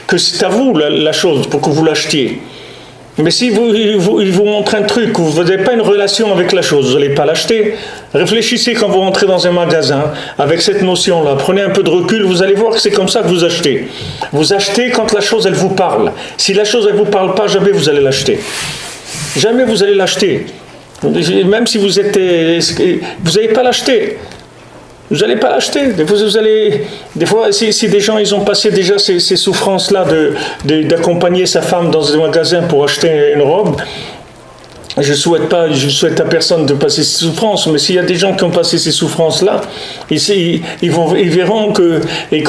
que c'est à vous la chose, pour que vous l'achetiez. Mais si il vous montre un truc, que vous n'avez pas une relation avec la chose, vous n'allez pas l'acheter. Réfléchissez quand vous rentrez dans un magasin avec cette notion-là. Prenez un peu de recul, vous allez voir que c'est comme ça que vous achetez. Vous achetez quand la chose, elle vous parle. Si la chose, elle ne vous parle pas, jamais vous allez l'acheter. Jamais vous allez l'acheter. Même si vous n'allez pas l'acheter. Vous n'allez pas l'acheter. Des fois, si des gens ils ont passé déjà ces souffrances-là d'accompagner sa femme dans un magasin pour acheter une robe, je souhaite à personne de passer ces souffrances, mais s'il y a des gens qui ont passé ces souffrances-là, ils verront qu'ils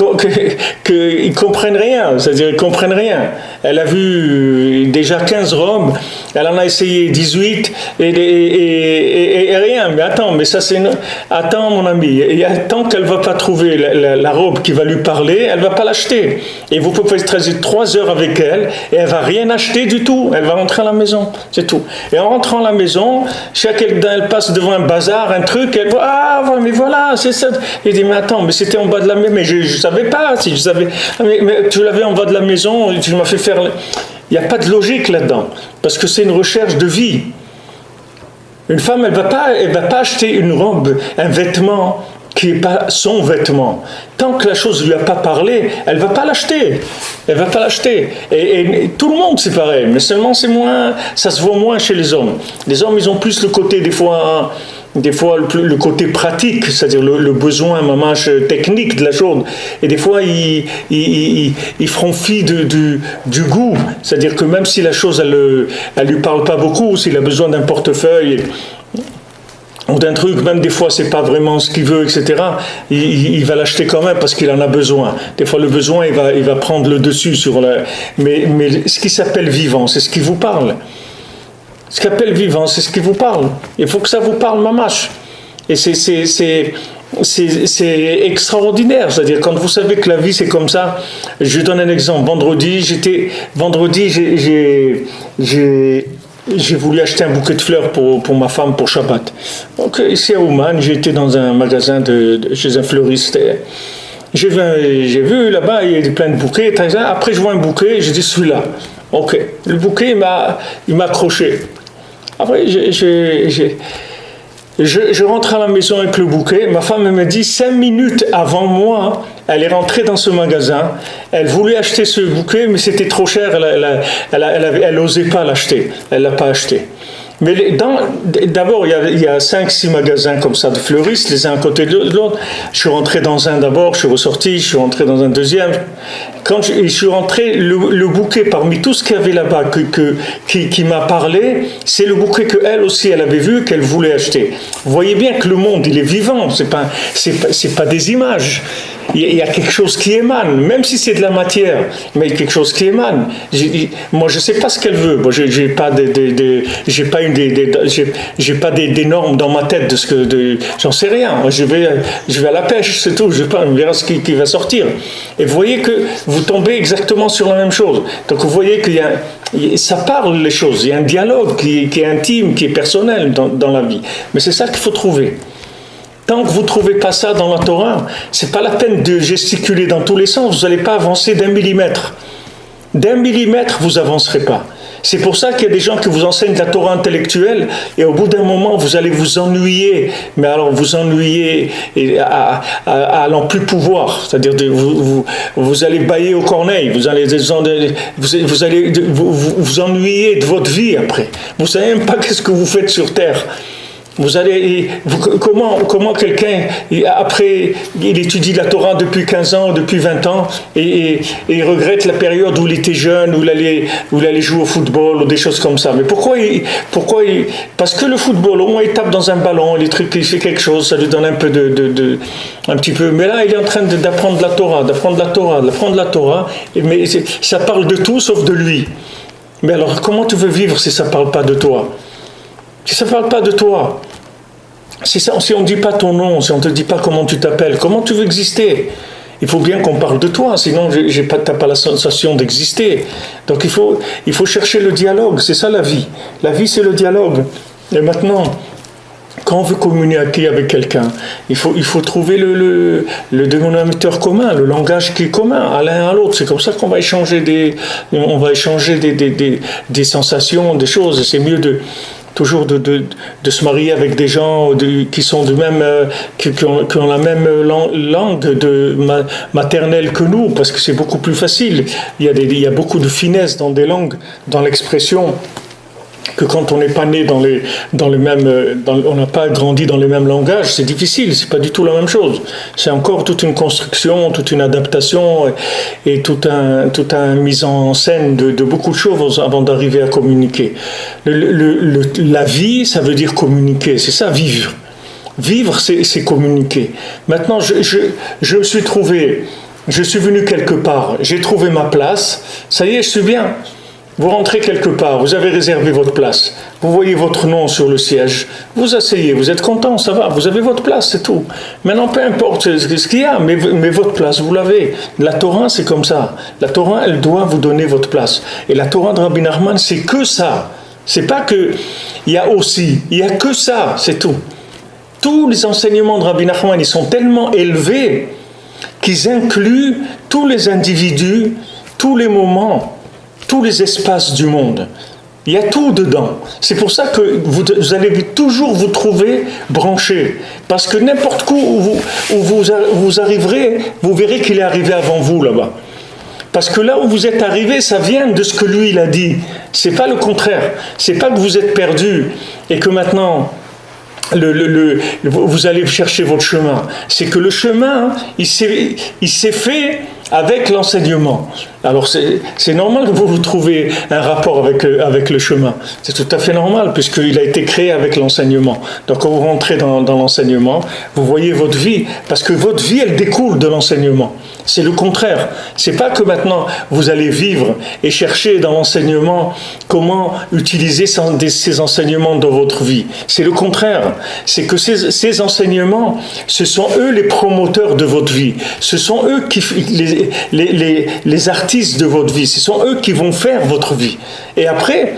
comprennent rien, c'est-à-dire ils comprennent rien. Elle a vu déjà 15 robes, elle en a essayé 18 et rien. Mais attends, attends mon ami, tant qu'elle va pas trouver la robe qui va lui parler, elle va pas l'acheter. Et vous pouvez rester 3 heures avec elle et elle va rien acheter du tout. Elle va rentrer à la maison, c'est tout. Et en rentrant à la maison, elle passe devant un bazar, un truc, elle voit, ah, mais voilà, c'est ça. Il dit, mais attends, mais c'était en bas de la maison, mais je savais pas, si je savais, mais tu l'avais en bas de la maison, tu m'as fait faire. Il n'y a pas de logique là-dedans, parce que c'est une recherche de vie. Une femme, elle va pas acheter une robe, un vêtement qui n'est pas son vêtement. Tant que la chose ne lui a pas parlé, elle ne va pas l'acheter. Elle va pas l'acheter. Et tout le monde, c'est pareil. Mais seulement, ça se voit moins chez les hommes. Les hommes, ils ont plus le côté, des fois le côté pratique, c'est-à-dire le besoin, mamage technique de la chose. Et des fois, ils feront fi du goût. C'est-à-dire que même si la chose, elle lui parle pas beaucoup, s'il a besoin d'un portefeuille ou d'un truc, même des fois c'est pas vraiment ce qu'il veut, etc., il va l'acheter quand même parce qu'il en a besoin. Des fois le besoin il va prendre le dessus sur mais ce qui s'appelle vivant, c'est ce qui vous parle. Ce qui s'appelle vivant, c'est ce qui vous parle. Il faut que ça vous parle, mamache. Et c'est extraordinaire, c'est-à-dire quand vous savez que la vie c'est comme ça. Je donne un exemple. Vendredi j'ai voulu acheter un bouquet de fleurs pour ma femme pour Shabbat. Donc ici à Ouman, j'ai été dans un magasin chez un fleuriste. J'ai vu là-bas, il y a plein de bouquets. Après je vois un bouquet, j'ai dit celui-là. Ok, le bouquet il m'a accroché. Après je rentre à la maison avec le bouquet. Ma femme me dit 5 minutes avant moi, elle est rentrée dans ce magasin. Elle voulait acheter ce bouquet, mais c'était trop cher. Elle n'osait pas l'acheter. Elle l'a pas acheté. Mais d'abord, il y a 5-6 magasins comme ça de fleuristes, les uns à côté de l'autre. Je suis rentré dans un d'abord, je suis ressorti, je suis rentré dans un deuxième. Quand je suis rentré, le bouquet parmi tout ce qu'il y avait là-bas qui m'a parlé, c'est le bouquet qu'elle aussi elle avait vu, qu'elle voulait acheter. Vous voyez bien que le monde, il est vivant, c'est pas des images. Il y a quelque chose qui émane, même si c'est de la matière, mais il y a quelque chose qui émane. Moi, je ne sais pas ce qu'elle veut. Moi, j'ai pas des normes dans ma tête de ce que j'en sais rien. Moi, je vais à la pêche, c'est tout. On verra ce qui va sortir. Et vous voyez que vous tombez exactement sur la même chose. Donc, vous voyez ça parle les choses. Il y a un dialogue qui est intime, qui est personnel dans la vie. Mais c'est ça qu'il faut trouver. Tant que vous ne trouvez pas ça dans la Torah, ce n'est pas la peine de gesticuler dans tous les sens, vous n'allez pas avancer d'1 millimètre. D'1 millimètre, vous n'avancerez pas. C'est pour ça qu'il y a des gens qui vous enseignent la Torah intellectuelle et au bout d'un moment, vous allez vous ennuyer. Mais alors, vous ennuyer à n'en plus pouvoir. C'est-à-dire, vous allez bâiller aux corneilles. Vous allez vous ennuyer de votre vie après. Vous ne savez même pas qu'est-ce que vous faites sur Terre. Comment quelqu'un, après, il étudie la Torah depuis 15 ans, depuis 20 ans, et il regrette la période où il était jeune, où il allait jouer au football, ou des choses comme ça. Mais pourquoi parce que le football, au moins il tape dans un ballon, il fait quelque chose, ça lui donne un peu un petit peu. Mais là, il est en train d'apprendre la Torah, mais ça parle de tout sauf de lui. Mais alors, comment tu veux vivre si ça ne parle pas de toi? Si ça ne parle pas de toi, si on ne dit pas ton nom, si on ne te dit pas comment tu t'appelles, comment tu veux exister? Il faut bien qu'on parle de toi, sinon tu n'as pas la sensation d'exister. Donc il faut chercher le dialogue, c'est ça la vie. La vie c'est le dialogue. Et maintenant, quand on veut communiquer avec quelqu'un, il faut trouver le dénominateur commun, le langage qui est commun à l'un à l'autre. C'est comme ça qu'on va échanger des sensations, des choses. C'est mieux toujours de se marier avec des gens qui sont qui ont la même langue maternelle que nous, parce que c'est beaucoup plus facile. Il y a beaucoup de finesse dans des langues, dans l'expression. que quand on n'est pas né dans le même, on n'a pas grandi dans les mêmes langages, c'est difficile, c'est pas du tout la même chose. C'est encore toute une construction, toute une adaptation et toute une mise en scène de beaucoup de choses avant d'arriver à communiquer. La vie, ça veut dire communiquer, c'est ça, vivre. Vivre, c'est communiquer. Maintenant, je me suis trouvé, je suis venu quelque part, j'ai trouvé ma place, ça y est, je suis bien. Vous rentrez quelque part, vous avez réservé votre place, vous voyez votre nom sur le siège, vous asseyez, vous êtes content, ça va, vous avez votre place, c'est tout. Maintenant, peu importe ce qu'il y a, mais votre place, vous l'avez. La Torah, c'est comme ça. La Torah, elle doit vous donner votre place. Et la Torah de Rabbi Nachman, c'est que ça. C'est pas que, il y a aussi, il y a que ça, c'est tout. Tous les enseignements de Rabbi Nachman, ils sont tellement élevés qu'ils incluent tous les individus, tous les moments, tous les espaces du monde. Il y a tout dedans. C'est pour ça que vous allez toujours vous trouver branché. Parce que n'importe où vous arriverez, vous verrez qu'il est arrivé avant vous là-bas. Parce que là où vous êtes arrivé, ça vient de ce que lui il a dit. C'est pas le contraire. C'est pas que vous êtes perdu et que maintenant vous allez chercher votre chemin. C'est que le chemin, il s'est fait avec l'enseignement. Alors c'est normal que vous trouvez un rapport avec le chemin. C'est tout à fait normal puisqu'il a été créé avec l'enseignement. Donc quand vous rentrez dans l'enseignement, vous voyez votre vie parce que votre vie elle découle de l'enseignement. C'est le contraire. C'est pas que maintenant vous allez vivre et chercher dans l'enseignement comment utiliser ces enseignements dans votre vie. C'est le contraire. C'est que ces enseignements, ce sont eux les promoteurs de votre vie. Ce sont eux qui les artistes de votre vie. Ce sont eux qui vont faire votre vie. Et après,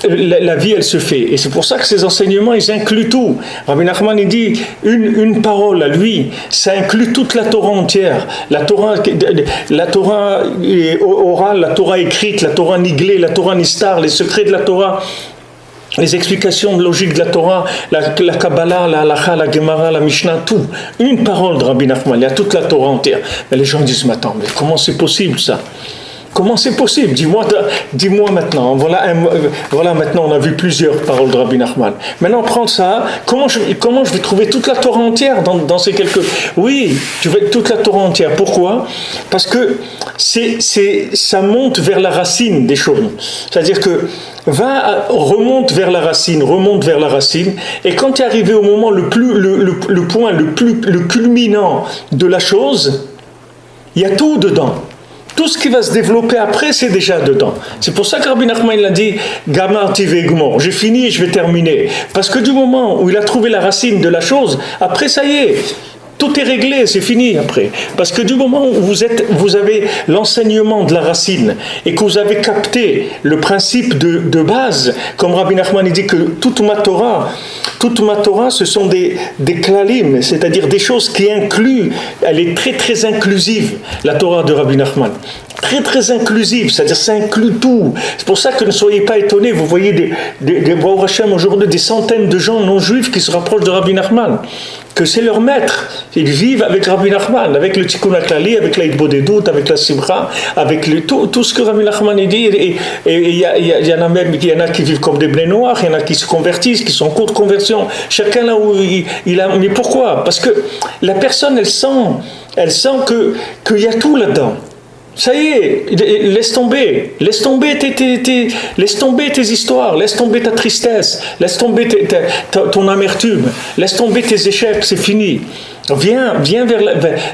la vie, elle se fait. Et c'est pour ça que ces enseignements, ils incluent tout. Rabbi Nachman, il dit, une parole à lui, ça inclut toute la Torah entière. La Torah orale, la Torah écrite, la Torah niglée, la Torah nistar, les secrets de la Torah, les explications logiques de la Torah, la Kabbalah, la Halacha, la Gemara, la Mishnah, tout. Une parole de Rabbi Nachman, il y a toute la Torah entière. Mais les gens disent, mais attends, mais comment c'est possible ça ? Comment c'est possible ? Dis-moi maintenant. Voilà, maintenant on a vu plusieurs paroles de Rabbi Nachman. Maintenant prends ça. Comment je vais trouver toute la Torah entière dans ces quelques... Oui, tu veux toute la Torah entière. Pourquoi ? Parce que ça monte vers la racine des choses. C'est-à-dire que remonte vers la racine, et quand tu es arrivé au moment le point le culminant de la chose, il y a tout dedans. Tout ce qui va se développer après, c'est déjà dedans. C'est pour ça que Rabbi Nachman il a dit « Gamarti ve'egmor », j'ai fini et je vais terminer. Parce que du moment où il a trouvé la racine de la chose, après ça y est, tout est réglé, c'est fini après. Parce que du moment où vous avez l'enseignement de la racine et que vous avez capté le principe de base, comme Rabbi Nachman il dit que toute ma Torah, ce sont des klalim, c'est-à-dire des choses qui incluent, elle est très très inclusive, la Torah de Rabbi Nachman. Très très inclusive, c'est-à-dire ça inclut tout. C'est pour ça que ne soyez pas étonnés, vous voyez aujourd'hui des centaines de gens non juifs qui se rapprochent de Rabbi Nachman, que c'est leur maître. Ils vivent avec Rabbi Nachman, avec le Tikkun HaKlali, avec la Hitbodedut, avec la Simcha, avec tout ce que Rabbi Nachman dit. Et il y en a qui vivent comme des Bnei Noach, il y en a qui se convertissent, qui sont en cours de conversion. Chacun là où il a... Mais pourquoi ? Parce que la personne, elle sent qu'il y a tout là-dedans. Ça y est, laisse tomber tes histoires, laisse tomber ta tristesse, laisse tomber ton amertume, laisse tomber tes échecs, c'est fini. Viens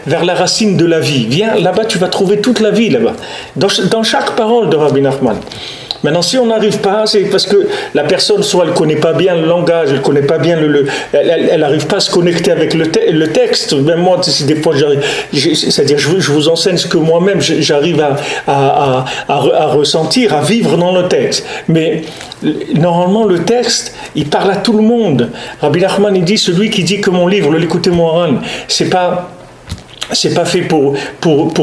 vers la racine de la vie, viens là-bas, tu vas trouver toute la vie là-bas, dans chaque parole de Rabbi Nachman. Maintenant, si on n'arrive pas, c'est parce que la personne, soit elle ne connaît pas bien le langage, elle ne connaît pas bien elle n'arrive pas à se connecter avec le texte. Même moi, des fois, c'est-à-dire, je vous enseigne ce que moi-même, j'arrive à ressentir, à vivre dans le texte. Mais normalement, le texte, il parle à tout le monde. Rabbi Nachman, il dit, celui qui dit que mon livre, le Likutei Moharan, c'est pas c'est pas fait pour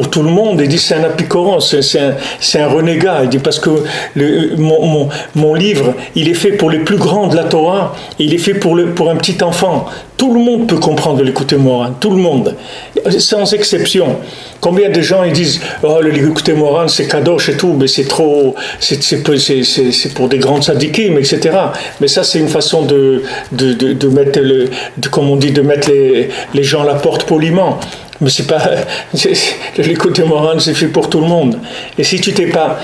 tout le monde. Il dit c'est un apicoron, c'est un renégat. Il dit parce que mon livre, il est fait pour les plus grands de la Torah, il est fait pour un petit enfant. Tout le monde peut comprendre l'écouté moran, tout le monde, sans exception. Combien de gens ils disent oh l'écouté moran c'est kadosh et tout, mais c'est trop, c'est pour des grands tzadikim, etc. Mais ça c'est une façon de mettre comme on dit, de mettre les gens à la porte poliment. Mais c'est pas l'écouté moran, c'est fait pour tout le monde. Et si tu t'es pas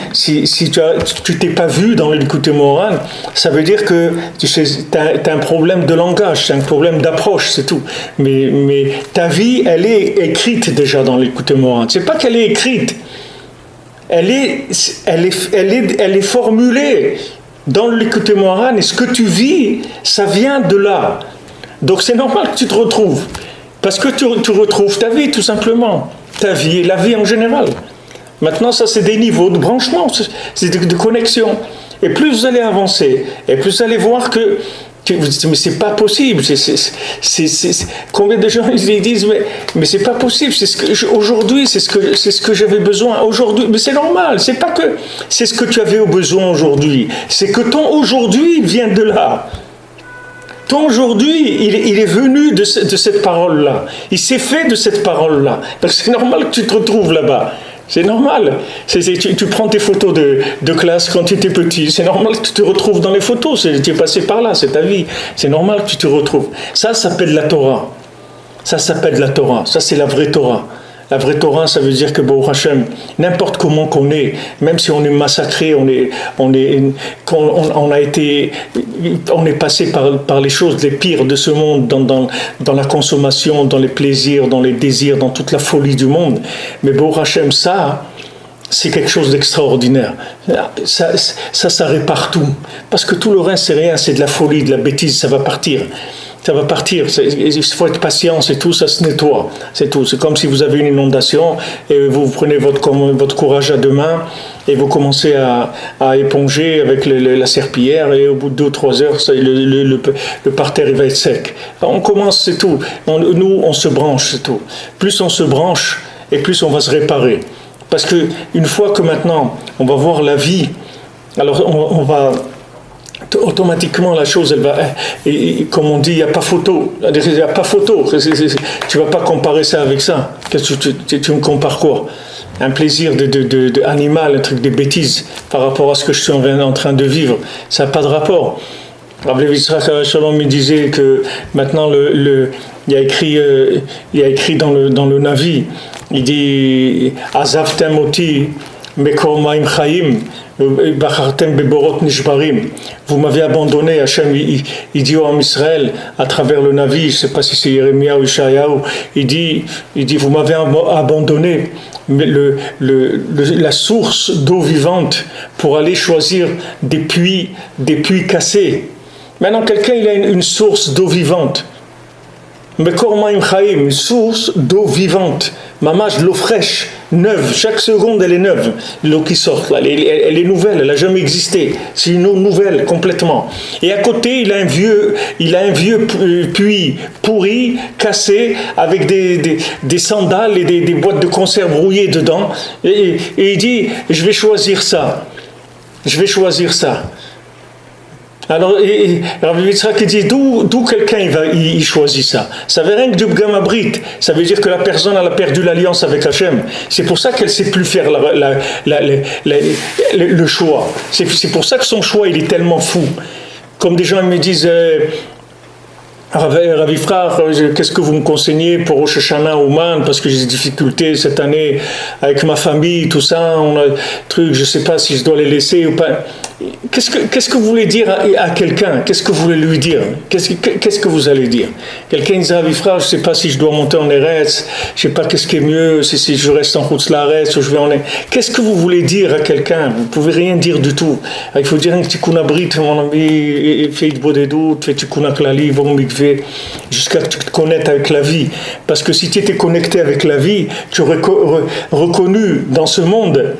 vu dans l'écouté moran, ça veut dire que tu as un problème de langage, c'est un problème d'approche, c'est tout. Mais ta vie, elle est écrite déjà dans l'écouté moran. C'est pas qu'elle est écrite, elle est formulée dans l'écouté moran. Et ce que tu vis, ça vient de là. Donc c'est normal que tu te retrouves. Parce que tu retrouves ta vie, tout simplement. Ta vie et la vie en général. Maintenant, ça, c'est des niveaux de branchement, c'est de connexion. Et plus vous allez avancer, et plus vous allez voir que vous dites, mais c'est pas possible. Combien de gens ils disent, mais c'est pas possible. Aujourd'hui, c'est ce que j'avais besoin. Aujourd'hui, mais c'est normal. C'est pas que c'est ce que tu avais besoin aujourd'hui. C'est que ton aujourd'hui vient de là. Ton aujourd'hui, il est venu de cette parole-là. Il s'est fait de cette parole-là. Donc c'est normal que tu te retrouves là-bas. C'est normal. Tu prends tes photos de classe quand tu étais petit. C'est normal que tu te retrouves dans les photos. Tu es passé par là, c'est ta vie. C'est normal que tu te retrouves. Ça s'appelle la Torah. Ça s'appelle la Torah. Ça, c'est la vraie Torah. La vraie Torah, ça veut dire que Baruch Hashem, n'importe comment qu'on est, même si on est massacré, on est passé par les choses les pires de ce monde, dans la consommation, dans les plaisirs, dans les désirs, dans toute la folie du monde. Mais Baruch Hashem, ça, c'est quelque chose d'extraordinaire. Ça répare tout. Parce que tout le reste, c'est rien, c'est de la folie, de la bêtise, ça va partir. Ça va partir, il faut être patient, c'est tout, ça se nettoie, c'est tout. C'est comme si vous avez une inondation et vous prenez votre courage à deux mains et vous commencez à éponger avec la serpillière et au bout de 2 ou 3 heures, le parterre il va être sec. On commence, c'est tout. Nous, on se branche, c'est tout. Plus on se branche et plus on va se réparer. Parce que une fois que maintenant, on va voir la vie, alors on va... automatiquement la chose elle va, et comme on dit, il n'y a pas photo, il n'y a pas photo, tu ne vas pas comparer ça avec ça. Tu me compares quoi? Un plaisir de animal, un truc de bêtises par rapport à ce que je suis en train de vivre, ça n'a pas de rapport. Rabbi Yitzhak Shalom me disait que maintenant il y a écrit dans le Navi, il dit Azavtem oti mekor ma'im chaim vous m'avez abandonné, Hachem, il dit au Israël à travers le Navi, je ne sais pas si c'est Jérémia ou Ishayahu, il dit vous m'avez abandonné la source d'eau vivante pour aller choisir des puits cassés. Maintenant quelqu'un il a une source d'eau vivante, une source d'eau vivante, mamash, de l'eau fraîche, neuve, chaque seconde elle est neuve, l'eau qui sort, là, elle est nouvelle, elle n'a jamais existé, c'est une eau nouvelle complètement. Et à côté il a un vieux puits pourri, cassé, avec des sandales et des boîtes de conserve rouillées dedans, et il dit je vais choisir ça. Alors, Rabbi Yitzhak dit d'où quelqu'un il choisit ça. Ça veut rien que du Pgam Abrit. Ça veut dire que la personne elle a perdu l'alliance avec Hachem. C'est pour ça qu'elle ne sait plus faire le choix. C'est pour ça que son choix il est tellement fou. Comme des gens me disent Ravi frère, qu'est-ce que vous me conseillez pour Rosh Hashanah Ouman, parce que j'ai des difficultés cette année avec ma famille, tout ça, on a truc, je sais pas si je dois les laisser ou pas. Qu'est-ce que vous voulez dire à quelqu'un? Qu'est-ce que vous voulez lui dire? Qu'est-ce que vous allez dire? Quelqu'un dit Ravi frère, je sais pas si je dois monter en Eretz, je sais pas qu'est-ce qui est mieux, si je reste en Chutz La'aretz ou je vais en Eretz. Qu'est-ce que vous voulez dire à quelqu'un? Vous pouvez rien dire du tout. Il faut dire un tikkun abrit, mon ami, fais bodedut, fais tikkun klali, va au mikvé, jusqu'à ce que tu te connectes avec la vie. Parce que si tu étais connecté avec la vie, tu aurais reconnu dans ce monde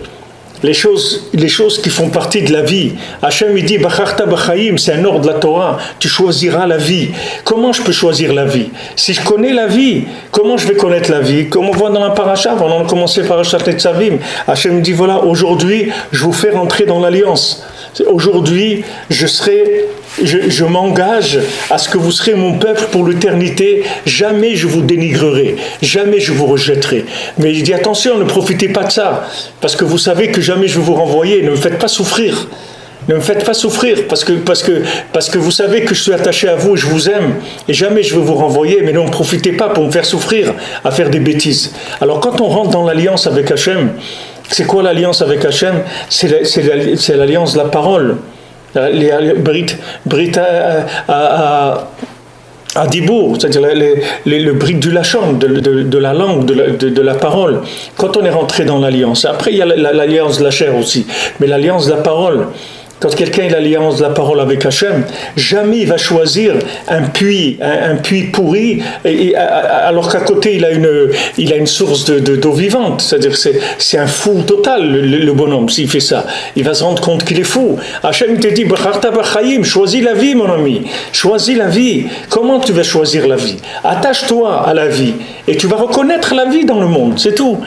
les choses qui font partie de la vie. Hachem il dit Bacharta b'chaim, c'est un ordre de la Torah, tu choisiras la vie. Comment je peux choisir la vie? Si je connais la vie, comment je vais connaître la vie? Comme on voit dans la paracha, on a commencé Parashat Netzavim, Hachem dit voilà, aujourd'hui je vous fais rentrer dans l'alliance. Aujourd'hui je m'engage à ce que vous serez mon peuple pour l'éternité. Jamais je vous dénigrerai, jamais je vous rejetterai. Mais il dit attention, ne profitez pas de ça, parce que vous savez que jamais je vais vous renvoyer. Ne me faites pas souffrir. Ne me faites pas souffrir, parce que vous savez que je suis attaché à vous et je vous aime, et jamais je vais vous renvoyer, mais ne profitez pas pour me faire souffrir, à faire des bêtises. Alors quand on rentre dans l'alliance avec Hachem, c'est quoi l'alliance avec Hachem? C'est l'alliance de la parole. Brit à Dibour, c'est-à-dire le brit du lachon, de la langue, de la parole. Quand on est rentré dans l'alliance, après il y a l'alliance de la chair aussi, mais l'alliance de la parole. Quand quelqu'un a l'alliance de la parole avec Hachem, jamais il va choisir un puits pourri, alors qu'à côté il a une source d'eau vivante. C'est-à-dire que c'est un fou total, le bonhomme, s'il fait ça. Il va se rendre compte qu'il est fou. Hachem te dit, choisis la vie, mon ami. Choisis la vie. Comment tu vas choisir la vie? Attache-toi à la vie et tu vas reconnaître la vie dans le monde, c'est tout.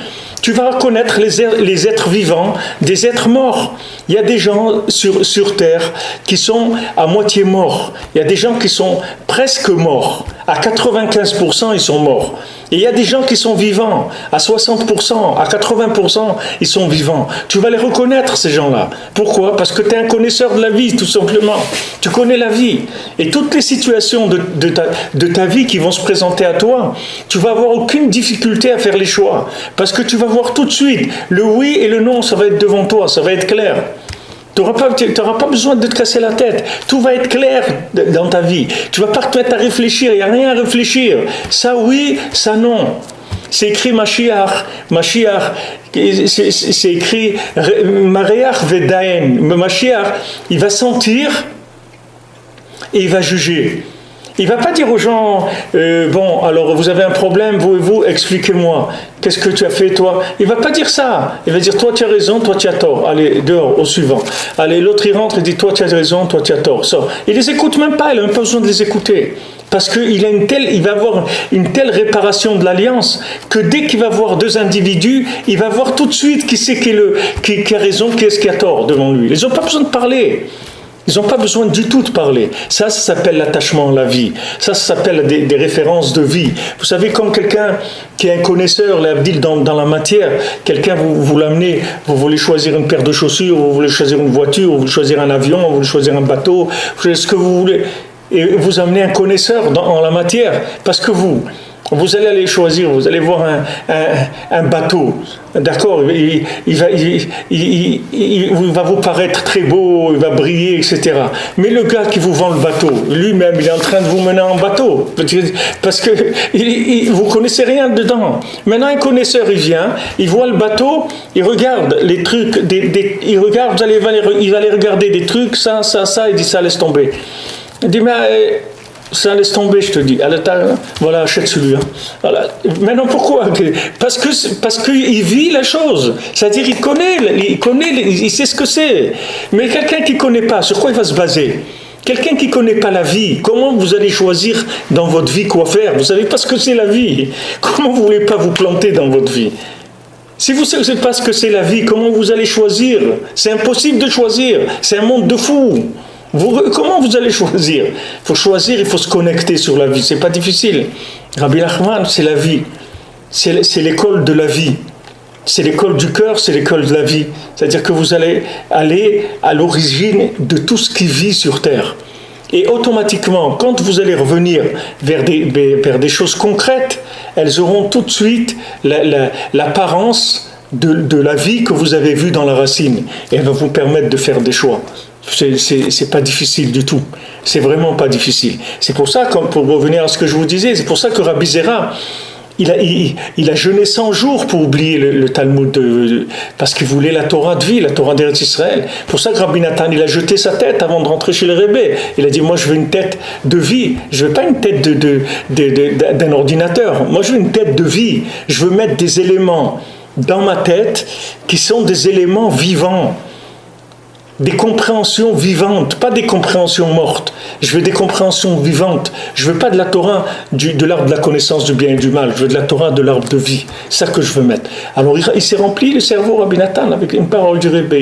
Tu vas reconnaître les êtres vivants des êtres morts. Il y a des gens sur Terre qui sont à moitié morts. Il y a des gens qui sont presque morts. À 95%, ils sont morts. Et il y a des gens qui sont vivants. À 60%, à 80%, ils sont vivants. Tu vas les reconnaître, ces gens-là. Pourquoi? Parce que tu es un connaisseur de la vie, tout simplement. Tu connais la vie. Et toutes les situations de ta vie qui vont se présenter à toi, tu vas avoir aucune difficulté à faire les choix. Parce que tu vas voir tout de suite, le oui et le non, ça va être devant toi, ça va être clair. Tu n'auras pas besoin de te casser la tête. Tout va être clair dans ta vie. Tu ne vas pas te mettre à réfléchir. Il n'y a rien à réfléchir. Ça oui, ça non. C'est écrit Mashiach. C'est écrit Mareach Vedaen. Mashiach, il va sentir et il va juger. Il ne va pas dire aux gens, bon, alors vous avez un problème, vous et vous, expliquez-moi, qu'est-ce que tu as fait toi? Il ne va pas dire ça. Il va dire, toi tu as raison, toi tu as tort. Allez, dehors, au suivant. Allez, l'autre il rentre et dit, toi tu as raison, toi tu as tort. Sors. Il ne les écoute même pas, il n'a même pas besoin de les écouter. Parce qu'il va avoir une telle réparation de l'alliance que dès qu'il va voir deux individus, il va voir tout de suite qui c'est qui a raison, qui est-ce qui a tort devant lui. Ils n'ont pas besoin de parler. Ils n'ont pas besoin du tout de parler. Ça s'appelle l'attachement à la vie. Ça s'appelle des références de vie. Vous savez, comme quelqu'un qui est un connaisseur, dans la matière, quelqu'un vous l'amenez, vous voulez choisir une paire de chaussures, vous voulez choisir une voiture, vous voulez choisir un avion, vous voulez choisir un bateau, vous voulez ce que vous voulez. Et vous amenez un connaisseur en la matière, parce que vous allez aller choisir, vous allez voir un bateau, d'accord, il va vous paraître très beau, il va briller, etc. Mais le gars qui vous vend le bateau, lui-même, il est en train de vous mener en bateau, parce que vous ne connaissez rien dedans. Maintenant, un connaisseur, il vient, il voit le bateau, il regarde les trucs, il regarde, il va aller regarder des trucs, ça, il dit ça, laisse tomber. Il dit, mais... ça laisse tomber, je te dis. Voilà, achète celui-là. Voilà. Maintenant, pourquoi? Parce qu'il vit la chose. C'est-à-dire, il connaît, il sait ce que c'est. Mais quelqu'un qui ne connaît pas, sur quoi il va se baser? Quelqu'un qui ne connaît pas la vie, comment vous allez choisir dans votre vie quoi faire? Vous ne savez pas ce que c'est la vie. Comment vous ne voulez pas vous planter dans votre vie? Si vous ne savez pas ce que c'est la vie, comment vous allez choisir? C'est impossible de choisir. C'est un monde de fous. Comment vous allez choisir? Il faut choisir, il faut se connecter sur la vie. C'est pas difficile. Rabbi Nachman, c'est la vie. C'est l'école de la vie. C'est l'école du cœur, c'est l'école de la vie. C'est-à-dire que vous allez aller à l'origine de tout ce qui vit sur terre. Et automatiquement, quand vous allez revenir vers des choses concrètes, elles auront tout de suite l'apparence de la vie que vous avez vue dans la racine. Et elles vont vous permettre de faire des choix. C'est pas difficile du tout. C'est vraiment pas difficile. C'est pour ça, pour revenir à ce que je vous disais, c'est pour ça que Rabbi Zera, il a jeûné 100 jours pour oublier le Talmud, parce qu'il voulait la Torah de vie, la Torah d'Eretz Israël. Pour ça que Rabbi Nathan, il a jeté sa tête avant de rentrer chez le Rebbe. Il a dit, moi je veux une tête de vie, je veux pas une tête d'un ordinateur. Moi je veux une tête de vie. Je veux mettre des éléments dans ma tête qui sont des éléments vivants, des compréhensions vivantes, pas des compréhensions mortes. Je veux des compréhensions vivantes. Je veux pas de la Torah de l'arbre de la connaissance du bien et du mal. Je veux de la Torah de l'arbre de vie. C'est ça que je veux mettre. Alors il s'est rempli le cerveau, Rabbi Nathan, avec une parole du Rebbe,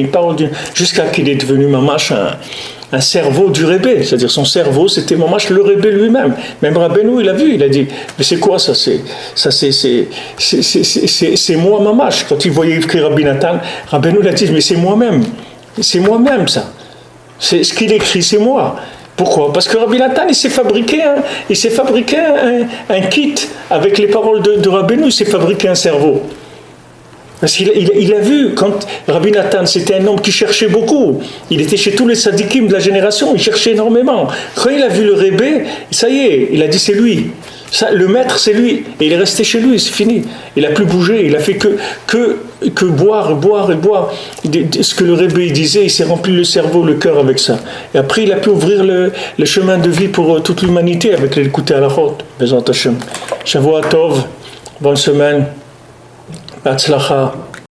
jusqu'à qu'il est devenu mamash un cerveau du Rebbe. C'est-à-dire son cerveau, c'était mamash le Rebbe lui-même. Même Rabbeinu, il a vu, il a dit, mais c'est quoi ça? C'est moi mamash. Quand il voyait écrire Rabbi Nathan, Rabbeinu il a dit, mais c'est moi-même. C'est moi-même ça. C'est ce qu'il écrit, c'est moi. Pourquoi? Parce que Rabbi Nathan, il s'est fabriqué un kit avec les paroles de Rabbeinu, il s'est fabriqué un cerveau. Parce qu'il a vu, quand Rabbi Nathan, c'était un homme qui cherchait beaucoup. Il était chez tous les sadikim de la génération, il cherchait énormément. Quand il a vu le Rebbe, ça y est, il a dit c'est lui. Ça, le maître, c'est lui. Et il est resté chez lui, c'est fini. Il n'a plus bougé, il a fait que boire. Ce que le Rebbe disait, il s'est rempli le cerveau, le cœur avec ça. Et après, il a pu ouvrir le chemin de vie pour toute l'humanité avec l'écouter à la route. Bezrat Hashem. Shavua Tov, bonne semaine. Batzlacha.